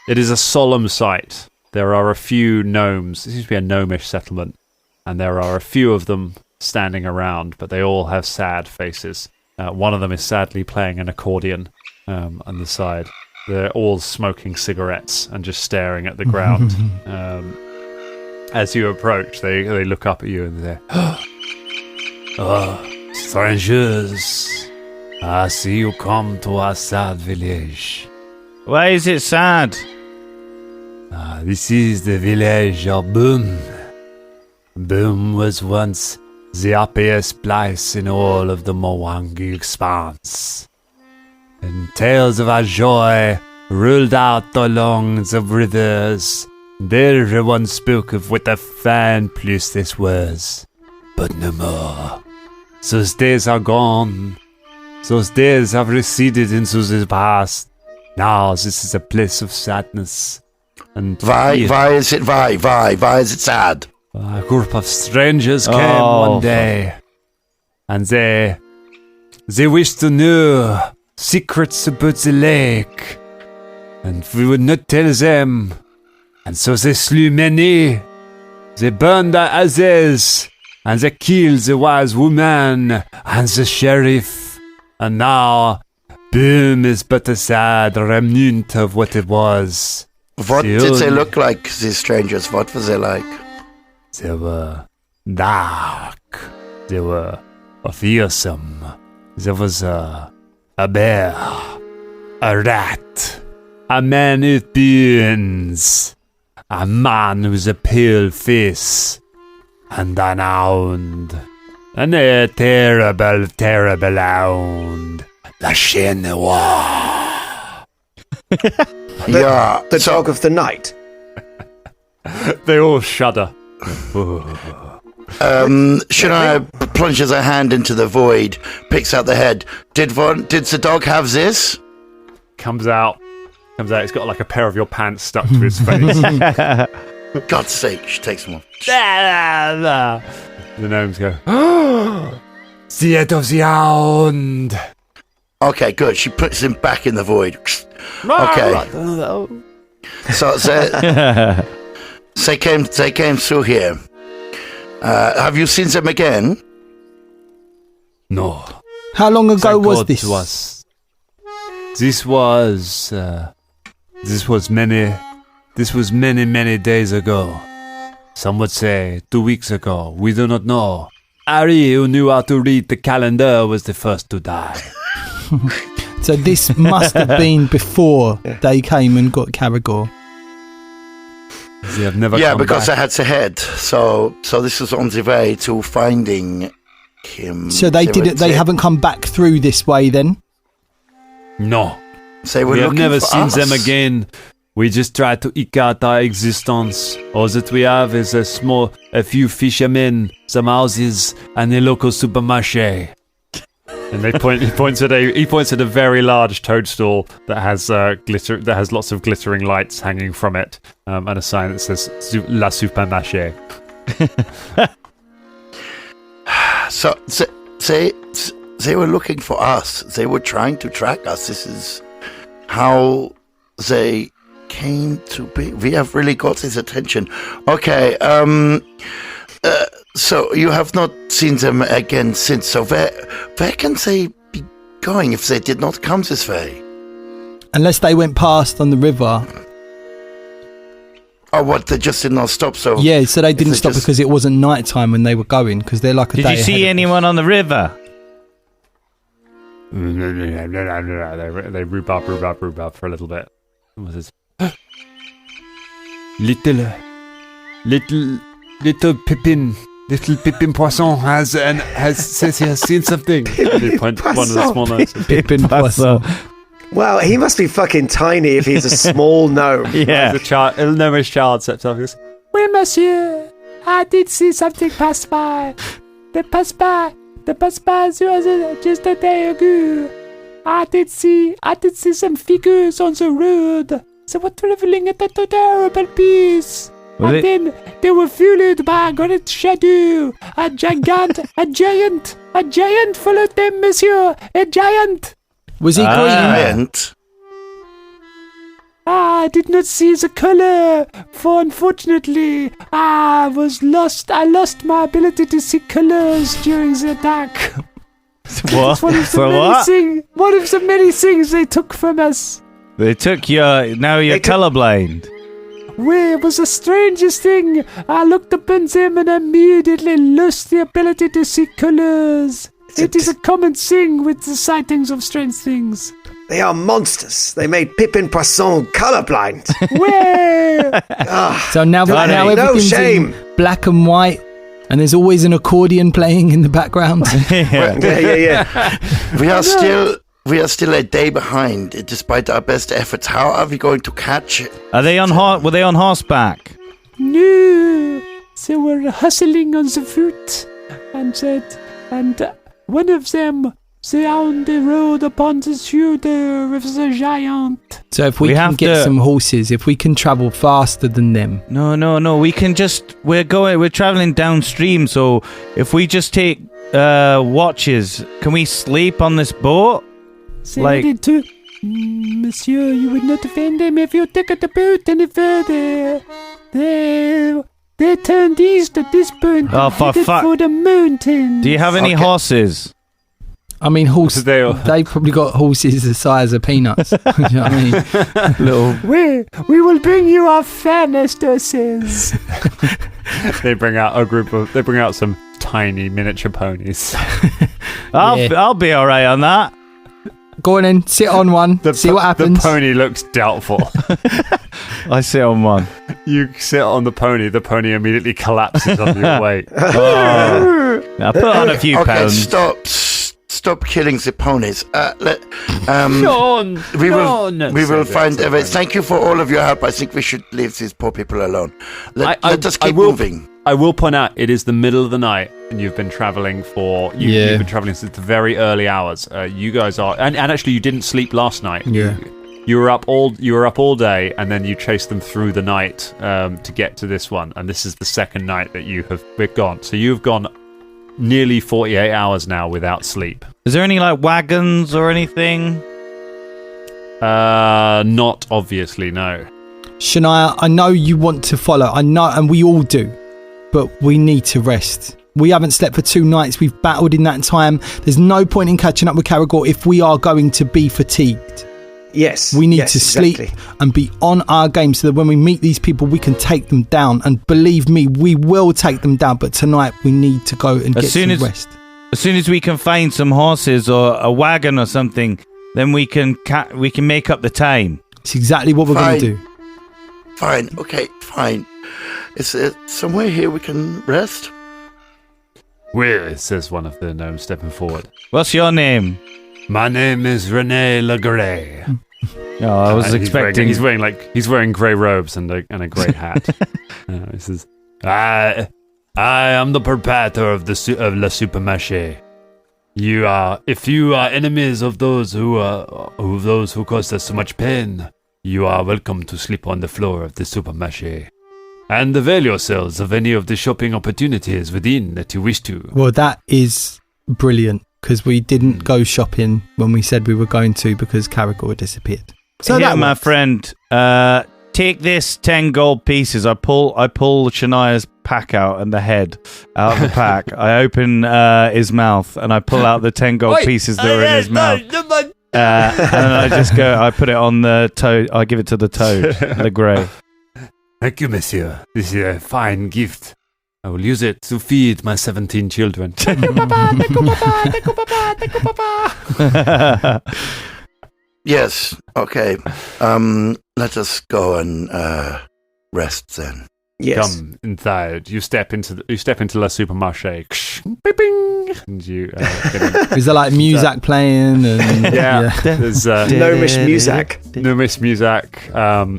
is a solemn sight. There are a few gnomes. This seems to be a gnomish settlement, and there are a few of them standing around, but they all have sad faces. One of them is sadly playing an accordion on the side. They're all smoking cigarettes and just staring at the ground. As you approach, they look up at you and they say, strangers, I see you come to a sad village. Why is it sad? This is the village of Boom. Boom was once the happiest place in all of the Mwangi expanse. And tales of our joy rolled out along the rivers. And everyone spoke of what a fine place this was. But no more. Those days are gone. Those days have receded into the past. Now this is a place of sadness. And why is it sad? A group of strangers came one day, and they wished to know secrets about the lake, and we would not tell them. And so they slew many. They burned their houses, and they killed the wise woman and the sheriff. And now, Boom is but a sad remnant of what it was. What did they look like, these strangers? What were they like? They were dark. They were fearsome. There was a bear, a rat, a man with beans, a man with a pale face, and an hound. And a terrible, terrible hound. La Chien Noir. The dog of the night. They all shudder. Shania plunges her hand into the void, picks out the head. Did the dog have this? Comes out. It's got like a pair of your pants stuck to his face. God's sake, she takes them off. The gnomes go, the head of the hound. Okay, good. She puts him back in the void. Okay. So they came through here. Have you seen them again? No. How long ago was this? This was many many days ago. Some would say 2 weeks ago. We do not know. Harry, who knew how to read the calendar, was the first to die. So this must have been before they came and got Caragor. They have never yeah, come because back. I had to head. So this was on the way to finding him. So they haven't come back through this way then? No. We have never seen us. them again. We just try to eke out our existence. All that we have is a few fishermen, some houses, and a local supermarché. And he points at a very large toadstool that has lots of glittering lights hanging from it, and a sign that says La Supermarché. So they were looking for us. They were trying to track us. This is how they came to be. We have really got his attention. Okay. So you have not seen them again since. So where can they be going if they did not come this way? Unless they went past on the river. Oh, what? They just did not stop. So yeah, so they didn't stop because it wasn't night time when they were going. Because they're like a day. Did you see anyone on the river? They rhubarb for a little bit. What was this? Little Pippin. Little Pippin Poisson says he has seen something. They point one of the small notes. Pippin Poisson. Wow, he must be fucking tiny if he's a small gnome. Yeah. A gnomish child steps up and goes, "Oui, monsieur. I did see something pass by. They passed by just a day ago. I did see some figures on the road. They were traveling at a terrible pace. And then they were fueled by a great shadow. A giant followed them, monsieur. A giant. Was he green? Giant. I did not see the color, for unfortunately, I lost my ability to see colors during the attack. What? One of the many things they took from us. They took now you're colorblind. Well, it was the strangest thing. I looked upon them and immediately lost the ability to see colors. It is a common thing with the sightings of strange things. They are monsters. They made Pippin Poisson colorblind. So now everything's in black and white, and there's always an accordion playing in the background. Yeah. We are still a day behind, despite our best efforts. How are we going to catch it? Were they on horseback? No, they were hustling on the foot, and one of them, they on the road upon the shoulder of the giant. So if we can get some horses, if we can travel faster than them. No. We can we're traveling downstream. So if we just take watches, can we sleep on this boat? Monsieur, you would not offend them if you took the boat any further. They turned east at this point. Oh, for the mountains. Do you have any horses? I mean, they probably got horses the size of peanuts. You know what I mean? We will bring you our finest horses. They bring out some tiny miniature ponies. I'll be all right on that. Go on in, sit on one, see what happens. The pony looks doubtful. I sit on one. You sit on the pony immediately collapses under your weight. Now put on a few pounds. Stop killing the ponies. Sean, we will find evidence. Thank you for all of your help. I think we should leave these poor people alone. Let us keep moving. I will point out it is the middle of the night, and you've been traveling you've been traveling since the very early hours. You guys are, and actually you didn't sleep last night. Yeah. You were up all day, and then you chased them through the night to get to this one, and this is the second night that you have gone. So you've gone nearly 48 hours now without sleep. Is there any like wagons or anything? Not obviously, no. Shania, I know you want to follow. I know, and we all do, but we need to rest. We haven't slept for 2 nights. We've battled in that time. There's no point in catching up with Caragor if we are going to be fatigued. Yes. We need to sleep and be on our game so that when we meet these people, we can take them down. And believe me, we will take them down. But tonight, we need to go and get some rest. As soon as we can find some horses or a wagon or something, then we can make up the time. It's exactly what we're going to do. Fine. Okay, fine. Is there somewhere here we can rest? Well, says one of the gnomes stepping forward. What's your name? My name is René Legray. Oh, I was expecting... He's wearing grey robes and a grey hat. He says, I am the proprietor of La Supermarché. If you are enemies of those who cause us so much pain, you are welcome to sleep on the floor of the Supermarché. And avail yourselves of any of the shopping opportunities within that you wish to. Well, that is brilliant, because we didn't go shopping when we said we were going to because Caragor had disappeared. So yeah, my friend, take this 10 gold pieces. I pull Shania's pack out and the head out of the pack. I open his mouth and I pull out the 10 gold pieces that were in his mouth. And I just go, I put it on the toad. I give it to the toad, the grey. Thank you, monsieur. This is a fine gift. I will use it to feed my 17 children. Yes. Okay. Let us go and rest then. Yes. Come inside. You step into La Supermarché. And you is there like music playing? And, yeah. There's gnomish music. Gnomish music.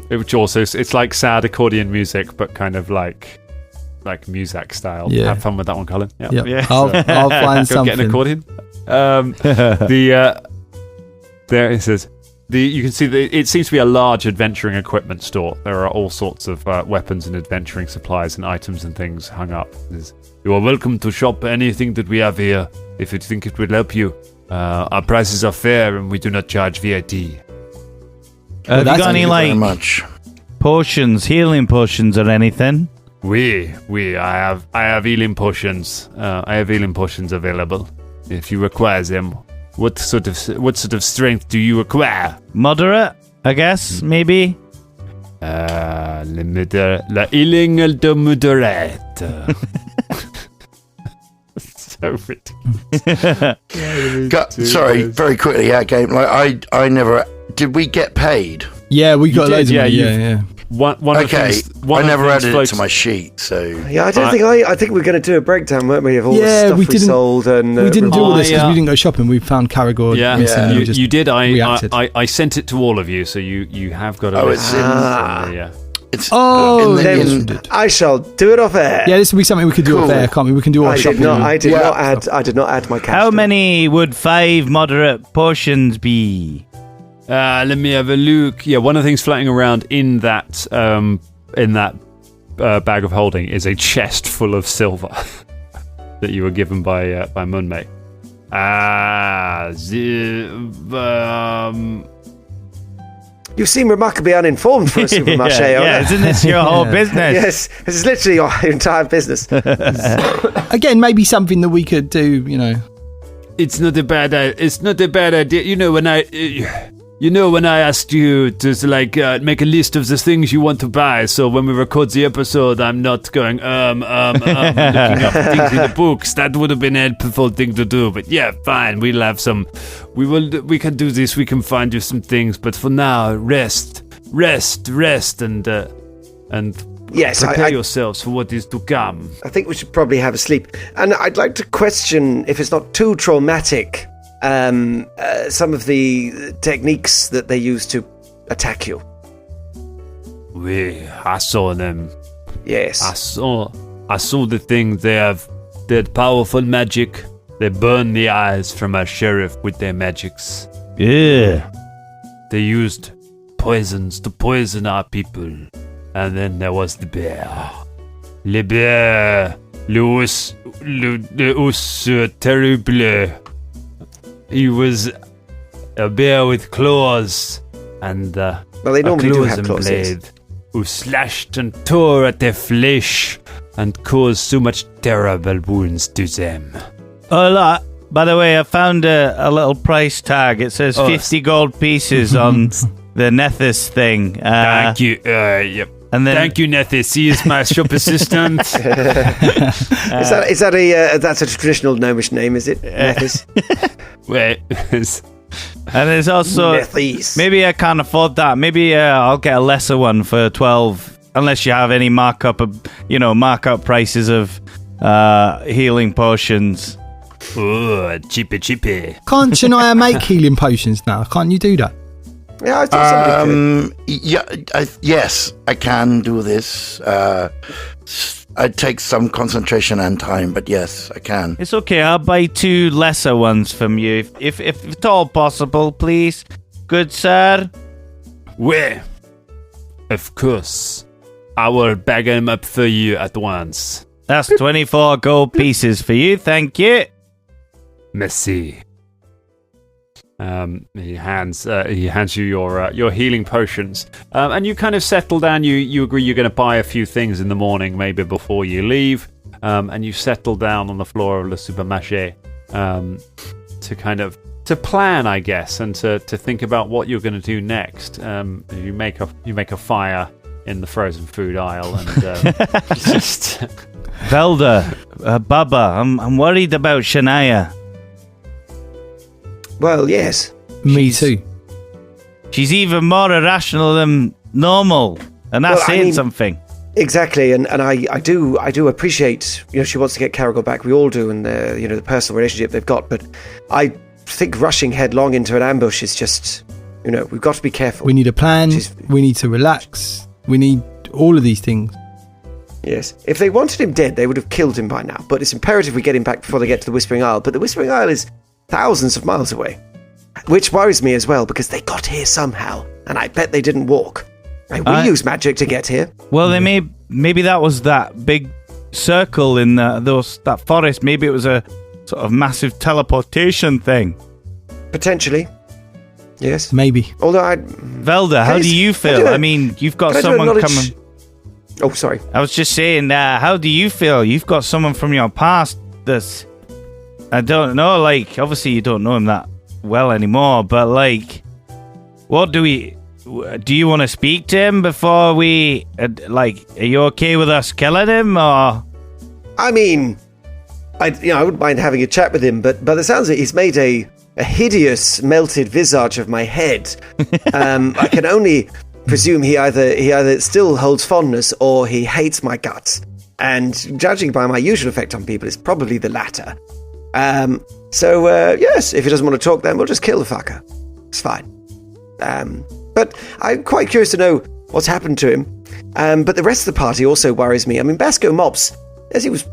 Which also it's like sad accordion music, but kind of like music style. Yeah. Have fun with that one, Colin. Yep. Yeah. I'll find go something. Get an accordion. There it says. You can see it seems to be a large adventuring equipment store. There are all sorts of weapons and adventuring supplies and items and things hung up. You are welcome to shop anything that we have here if you think it will help you. Our prices are fair and we do not charge VAT. Have you got any potions, healing potions or anything? I have healing potions. I have healing potions available if you require them. What sort of strength do you require? Moderate, I guess, maybe. La healing de moderate. So ridiculous. Sorry, very quickly, game. Like I never. Did we get paid? Yeah, we got loads of money. Yeah. One I never added it to my sheet, so yeah, I think we're going to do a breakdown, weren't we, of all the stuff we sold, and we didn't do all this because we didn't go shopping. We found Caragor. You did. I sent it to all of you, so you have got a list. I shall do it off air. Yeah, this will be something we could do off air, can't we? We can do our shopping. I did not add my cash. How many would 5 moderate potions be? Let me have a look. Yeah, one of the things floating around in that bag of holding is a chest full of silver that you were given by Munmei. You seem remarkably uninformed for a supermarché owner. Yeah, isn't this your whole business? Yes, this is literally your entire business. Again, maybe something that we could do. It's not a bad idea. When I asked you to make a list of the things you want to buy, so when we record the episode, I'm not going looking up things in the books. That would have been a helpful thing to do. But yeah, fine. We'll have some. We can do this. We can find you some things. But for now, rest, and Yes, prepare yourselves for what is to come. I think we should probably have a sleep. And I'd like to question, if it's not too traumatic, some of the techniques that they use to attack you. I saw them. Yes. I saw the things they have. They had powerful magic. They burn the eyes from our sheriff with their magics. Yeah. They used poisons to poison our people. And then there was the bear. Le bear. Le ours terrible. He was a bear with claws. And well, they normally do have claws. Blade, who slashed and tore at their flesh and caused so much terrible wounds to them. Oh, look, by the way, I found a little price tag. It says 50 gold pieces on the Nethys thing. Thank you. Yep. And then, thank you, Nethys. He is my shop assistant. Is that that's a traditional gnomish name? Is it Nethys? Wait. And there's also Nethys. Maybe I can't afford that. Maybe I'll get a lesser one for 12, unless you have any markup prices of healing potions. Oh, cheapy. Can't Shania make healing potions now? Can't you do that? Yeah, I thought somebody could. Yes, I can do this. It takes some concentration and time, but yes, I can. It's okay. I'll buy 2 lesser ones from you, if at all possible, please, good sir. Well, of course, I will bag them up for you at once. That's 24 gold pieces for you. Thank you. Merci. He hands you your healing potions, and you kind of settle down. You agree you're going to buy a few things in the morning, maybe before you leave, and you settle down on the floor of Le Supermarché to plan, I guess, and to think about what you're going to do next. You make a fire in the frozen food aisle, and just Velda, Baba, I'm worried about Shania. Well, yes. Me too. She's even more irrational than normal, and that's saying something. Exactly, and I do appreciate, she wants to get Caragor back. We all do, and the personal relationship they've got. But I think rushing headlong into an ambush is just, we've got to be careful. We need a plan. We need to relax. We need all of these things. Yes. If they wanted him dead, they would have killed him by now. But it's imperative we get him back before they get to the Whispering Isle. But the Whispering Isle is thousands of miles away, which worries me as well, because they got here somehow, and I bet they didn't walk. We use magic to get here. Well, they maybe that was that big circle in that forest. Maybe it was a sort of massive teleportation thing. Potentially. Yes. Maybe. Although Velda, how do you feel? I mean, you've got someone coming. Oh, sorry. I was just saying, how do you feel? You've got someone from your past that's... I don't know, obviously you don't know him that well anymore, but, what do you want to speak to him before we, are you okay with us killing him, or? I mean, I wouldn't mind having a chat with him, but by the sounds of it, he's made a hideous melted visage of my head. I can only presume he either still holds fondness or he hates my guts, and judging by my usual effect on people, it's probably the latter. Yes, if he doesn't want to talk, then we'll just kill the fucker. It's fine. But I'm quite curious to know what's happened to him. But the rest of the party also worries me. I mean, Basco Mops, as he was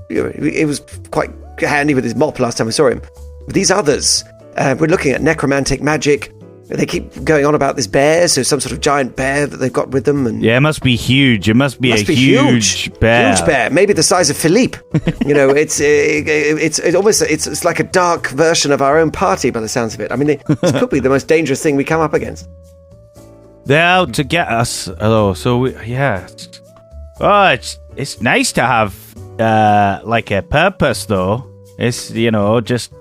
quite handy with his mop last time I saw him. These others, we're looking at necromantic magic. They keep going on about this bear, so some sort of giant bear that they've got with them. And yeah, it must be huge. It must be huge bear. Huge bear, maybe the size of Philippe. It's like a dark version of our own party by the sounds of it. I mean, this could be the most dangerous thing we come up against. They're out to get us, though. So it's nice to have a purpose, though. It's just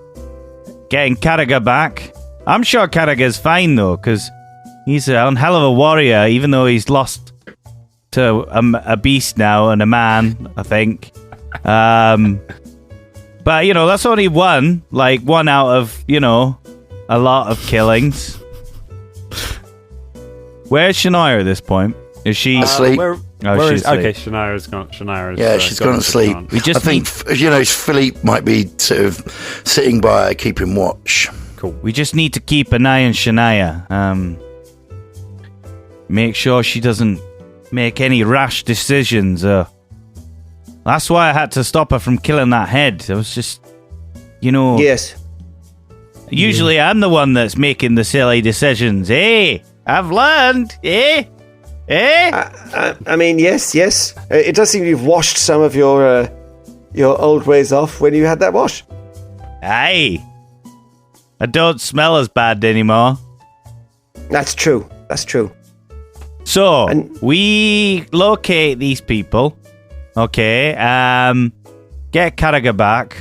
getting Carragher back. I'm sure Carragher's fine, though, because he's a hell of a warrior, even though he's lost to a beast now and a man, I think. But, that's only one out of, a lot of killings. Where's Shania at this point? Is she... Asleep. Oh, Where she's is, okay, Shania's gone. She's gone to sleep. I think Philippe might be sort of sitting by her, keeping watch. Cool. We just need to keep an eye on Shania. Make sure she doesn't make any rash decisions. That's why I had to stop her from killing that head. I was just, Yes. Usually I'm the one that's making the silly decisions. Hey, I've learned. I mean, yes. It does seem you've washed some of your old ways off when you had that wash. Aye. I don't smell as bad anymore. That's true. So, we locate these people. Okay, get Carragher back.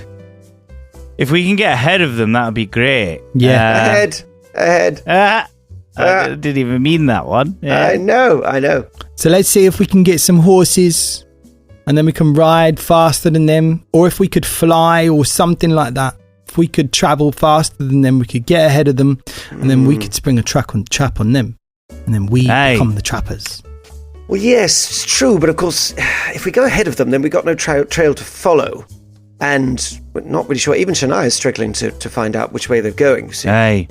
If we can get ahead of them, that would be great. Yeah. Ahead. I didn't even mean that one. Yeah. I know. So let's see if we can get some horses and then we can ride faster than them. Or if we could fly or something like that. If we could travel faster than them, we could get ahead of them and then we could spring a trap on them. And then we become the trappers. Well, yes, it's true. But of course, if we go ahead of them, then we've got no trail to follow. And we're not really sure. Even Shania is struggling to find out which way they're going. So. Aye.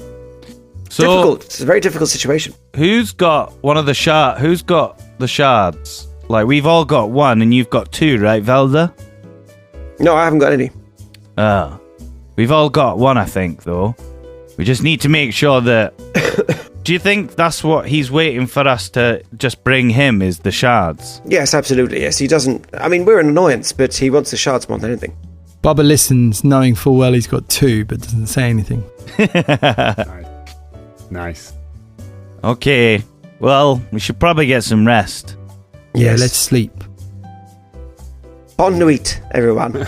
So difficult. It's a very difficult situation. Who's got one of the shards? Who's got the shards? Like, we've all got one and you've got two, right, Velda? No, I haven't got any. Oh. We've all got one, I think, though. We just need to make sure that... Do you think that's what he's waiting for us to just bring him, is the shards? Yes, absolutely, yes. He doesn't... I mean, we're an annoyance, but he wants the shards more than anything. Bubba listens, knowing full well he's got two, but doesn't say anything. Nice. Okay. Well, we should probably get some rest. Yeah, Yes. let's sleep. Bonne nuit, everyone.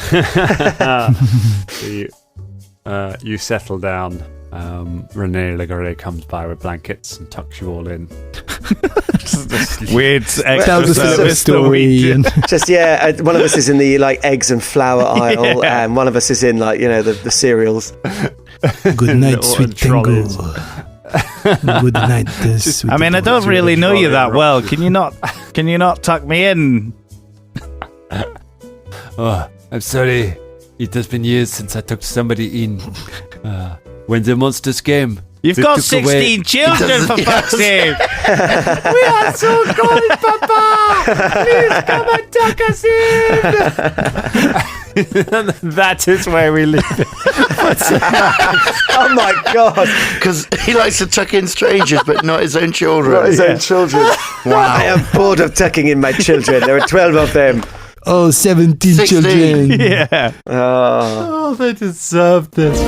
You settle down. René Legare comes by with blankets and tucks you all in. Weird Tells us a little story. Just, one of us is in the, eggs and flour aisle, and one of us is in, the cereals. Good night, sweet Tingle. Good night, sweet I mean, I don't really know you that well. Can you not tuck me in? Oh, I'm sorry. It has been years since I took somebody in. When the monsters came, You've got 16 children, for fuck's sake! we are so cold, Papa! Please come and tuck us in! That is where we live. Oh my God! Because he likes to tuck in strangers, but not his own children. Not his own children. Wow. I am bored of tucking in my children. There are 12 of them. Oh, 17 16. children. Yeah. Oh, they deserve this.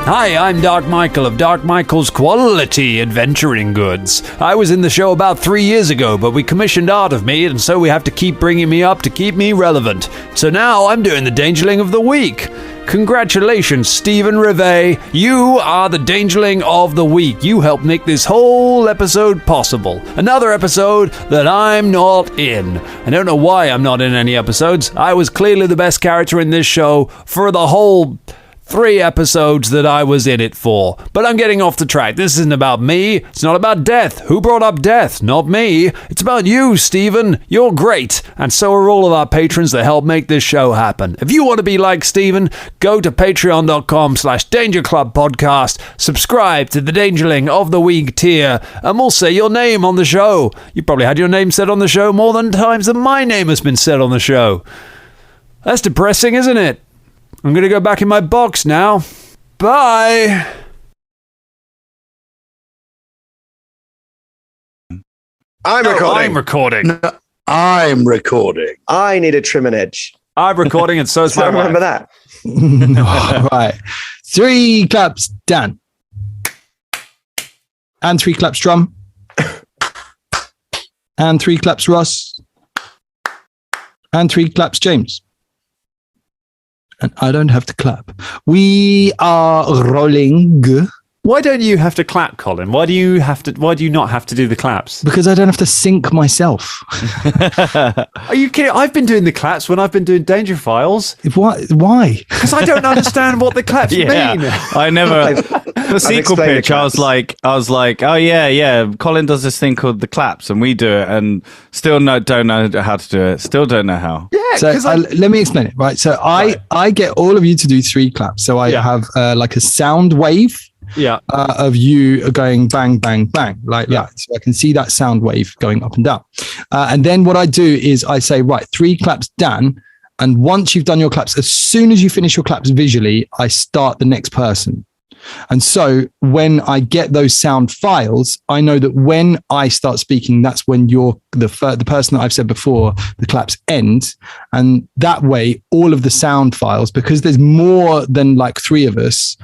Hi, I'm Dark Michael of Dark Michael's Quality Adventuring Goods. I was in the show about 3 years ago, but we commissioned art of me, and so we have to keep bringing me up to keep me relevant. So now I'm doing the Dangerling of the Week. Congratulations, Stephen Rivet. You are the Dangerling of the Week. You helped make this whole episode possible. Another episode that I'm not in. I don't know why I'm not in any episodes. I was clearly the best character in this show for the whole 3 episodes that I was in it for. But I'm getting off the track. This isn't about me. It's not about death. Who brought up death? Not me. It's about you, Stephen. You're great. And so are all of our patrons that help make this show happen. If you want to be like Stephen, go to patreon.com/Danger Club Podcast, subscribe to the Dangerling of the Week tier, and we'll say your name on the show. You probably had your name said on the show more than times than my name has been said on the show. That's depressing, isn't it? I'm going to go back in my box now. Bye. I'm recording. I'm recording. No, I'm recording. I need a trim and edge. I'm recording, and so is So my I remember wife. that. Right. 3 claps, Dan. And 3 claps, Drum. And 3 claps, Ross. And 3 claps, James. And I don't have to clap. We are rolling. Why don't you have to clap, Colin? Why do you not have to do the claps? Because I don't have to sync myself. Are you kidding? I've been doing the claps when I've been doing Danger Files. Why? Because I don't understand what the claps mean. I never. The sequel pitch, I was like, oh yeah. Colin does this thing called the claps, and we do it, and still don't know how to do it. Still don't know how. Yeah. So let me explain it. Right. So I get all of you to do 3 claps. So I have like a sound wave. Of you going bang, bang, bang, like that. So I can see that sound wave going up and down. And then what I do is I say, right, 3 claps done. And once you've done your claps, as soon as you finish your claps visually, I start the next person. And so when I get those sound files, I know that when I start speaking, that's when you're the person that I've said before, the claps end. And that way, all of the sound files, because there's more than like 3 of us,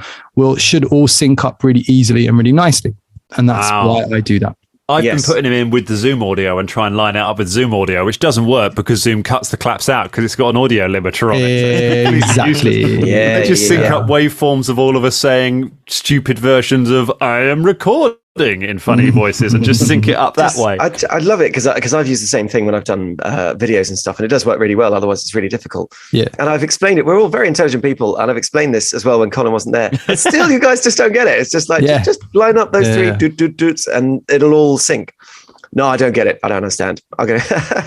should all sync up really easily and really nicely. And that's why I do that. I've been putting him in with the Zoom audio and try and line it up with Zoom audio, which doesn't work because Zoom cuts the claps out because it's got an audio limiter on it. Exactly. They just sync up waveforms of all of us saying stupid versions of "I am recording" in funny voices and just sync it up that way. I love it because I've used the same thing when I've done videos and stuff, and it does work really well. Otherwise, it's really difficult. Yeah. And I've explained it. We're all very intelligent people, and I've explained this as well when Colin wasn't there. And still, you guys just don't get it. It's just like just line up those 3 doots, and it'll all sync. No, I don't get it. I don't understand. Okay.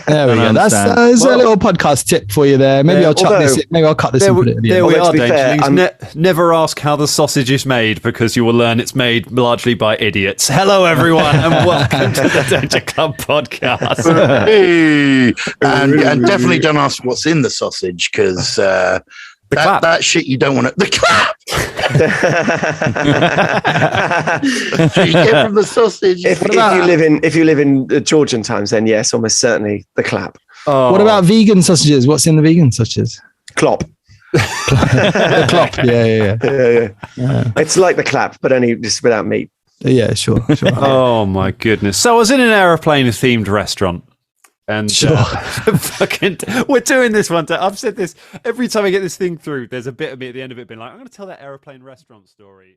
There we go. That's a little podcast tip for you there. Maybe I'll chuck this. Maybe I'll cut this. There we are, Dangerlings. Never ask how the sausage is made because you will learn it's made largely by idiots. Hello, everyone, and welcome to the Danger Club podcast. Hey. And definitely don't ask what's in the sausage because that shit you don't want to. The clap. You get from the sausage. If you live in Georgian times, then yes, almost certainly the clap. What about vegan sausages? What's in the vegan sausages? Clop. The clop. Yeah. It's like the clap, but only just without meat. Yeah, sure. Oh my goodness! So I was in an aeroplane-themed restaurant. And we're doing this one. I've said this every time I get this thing through. There's a bit of me at the end of it being like, I'm going to tell that aeroplane restaurant story.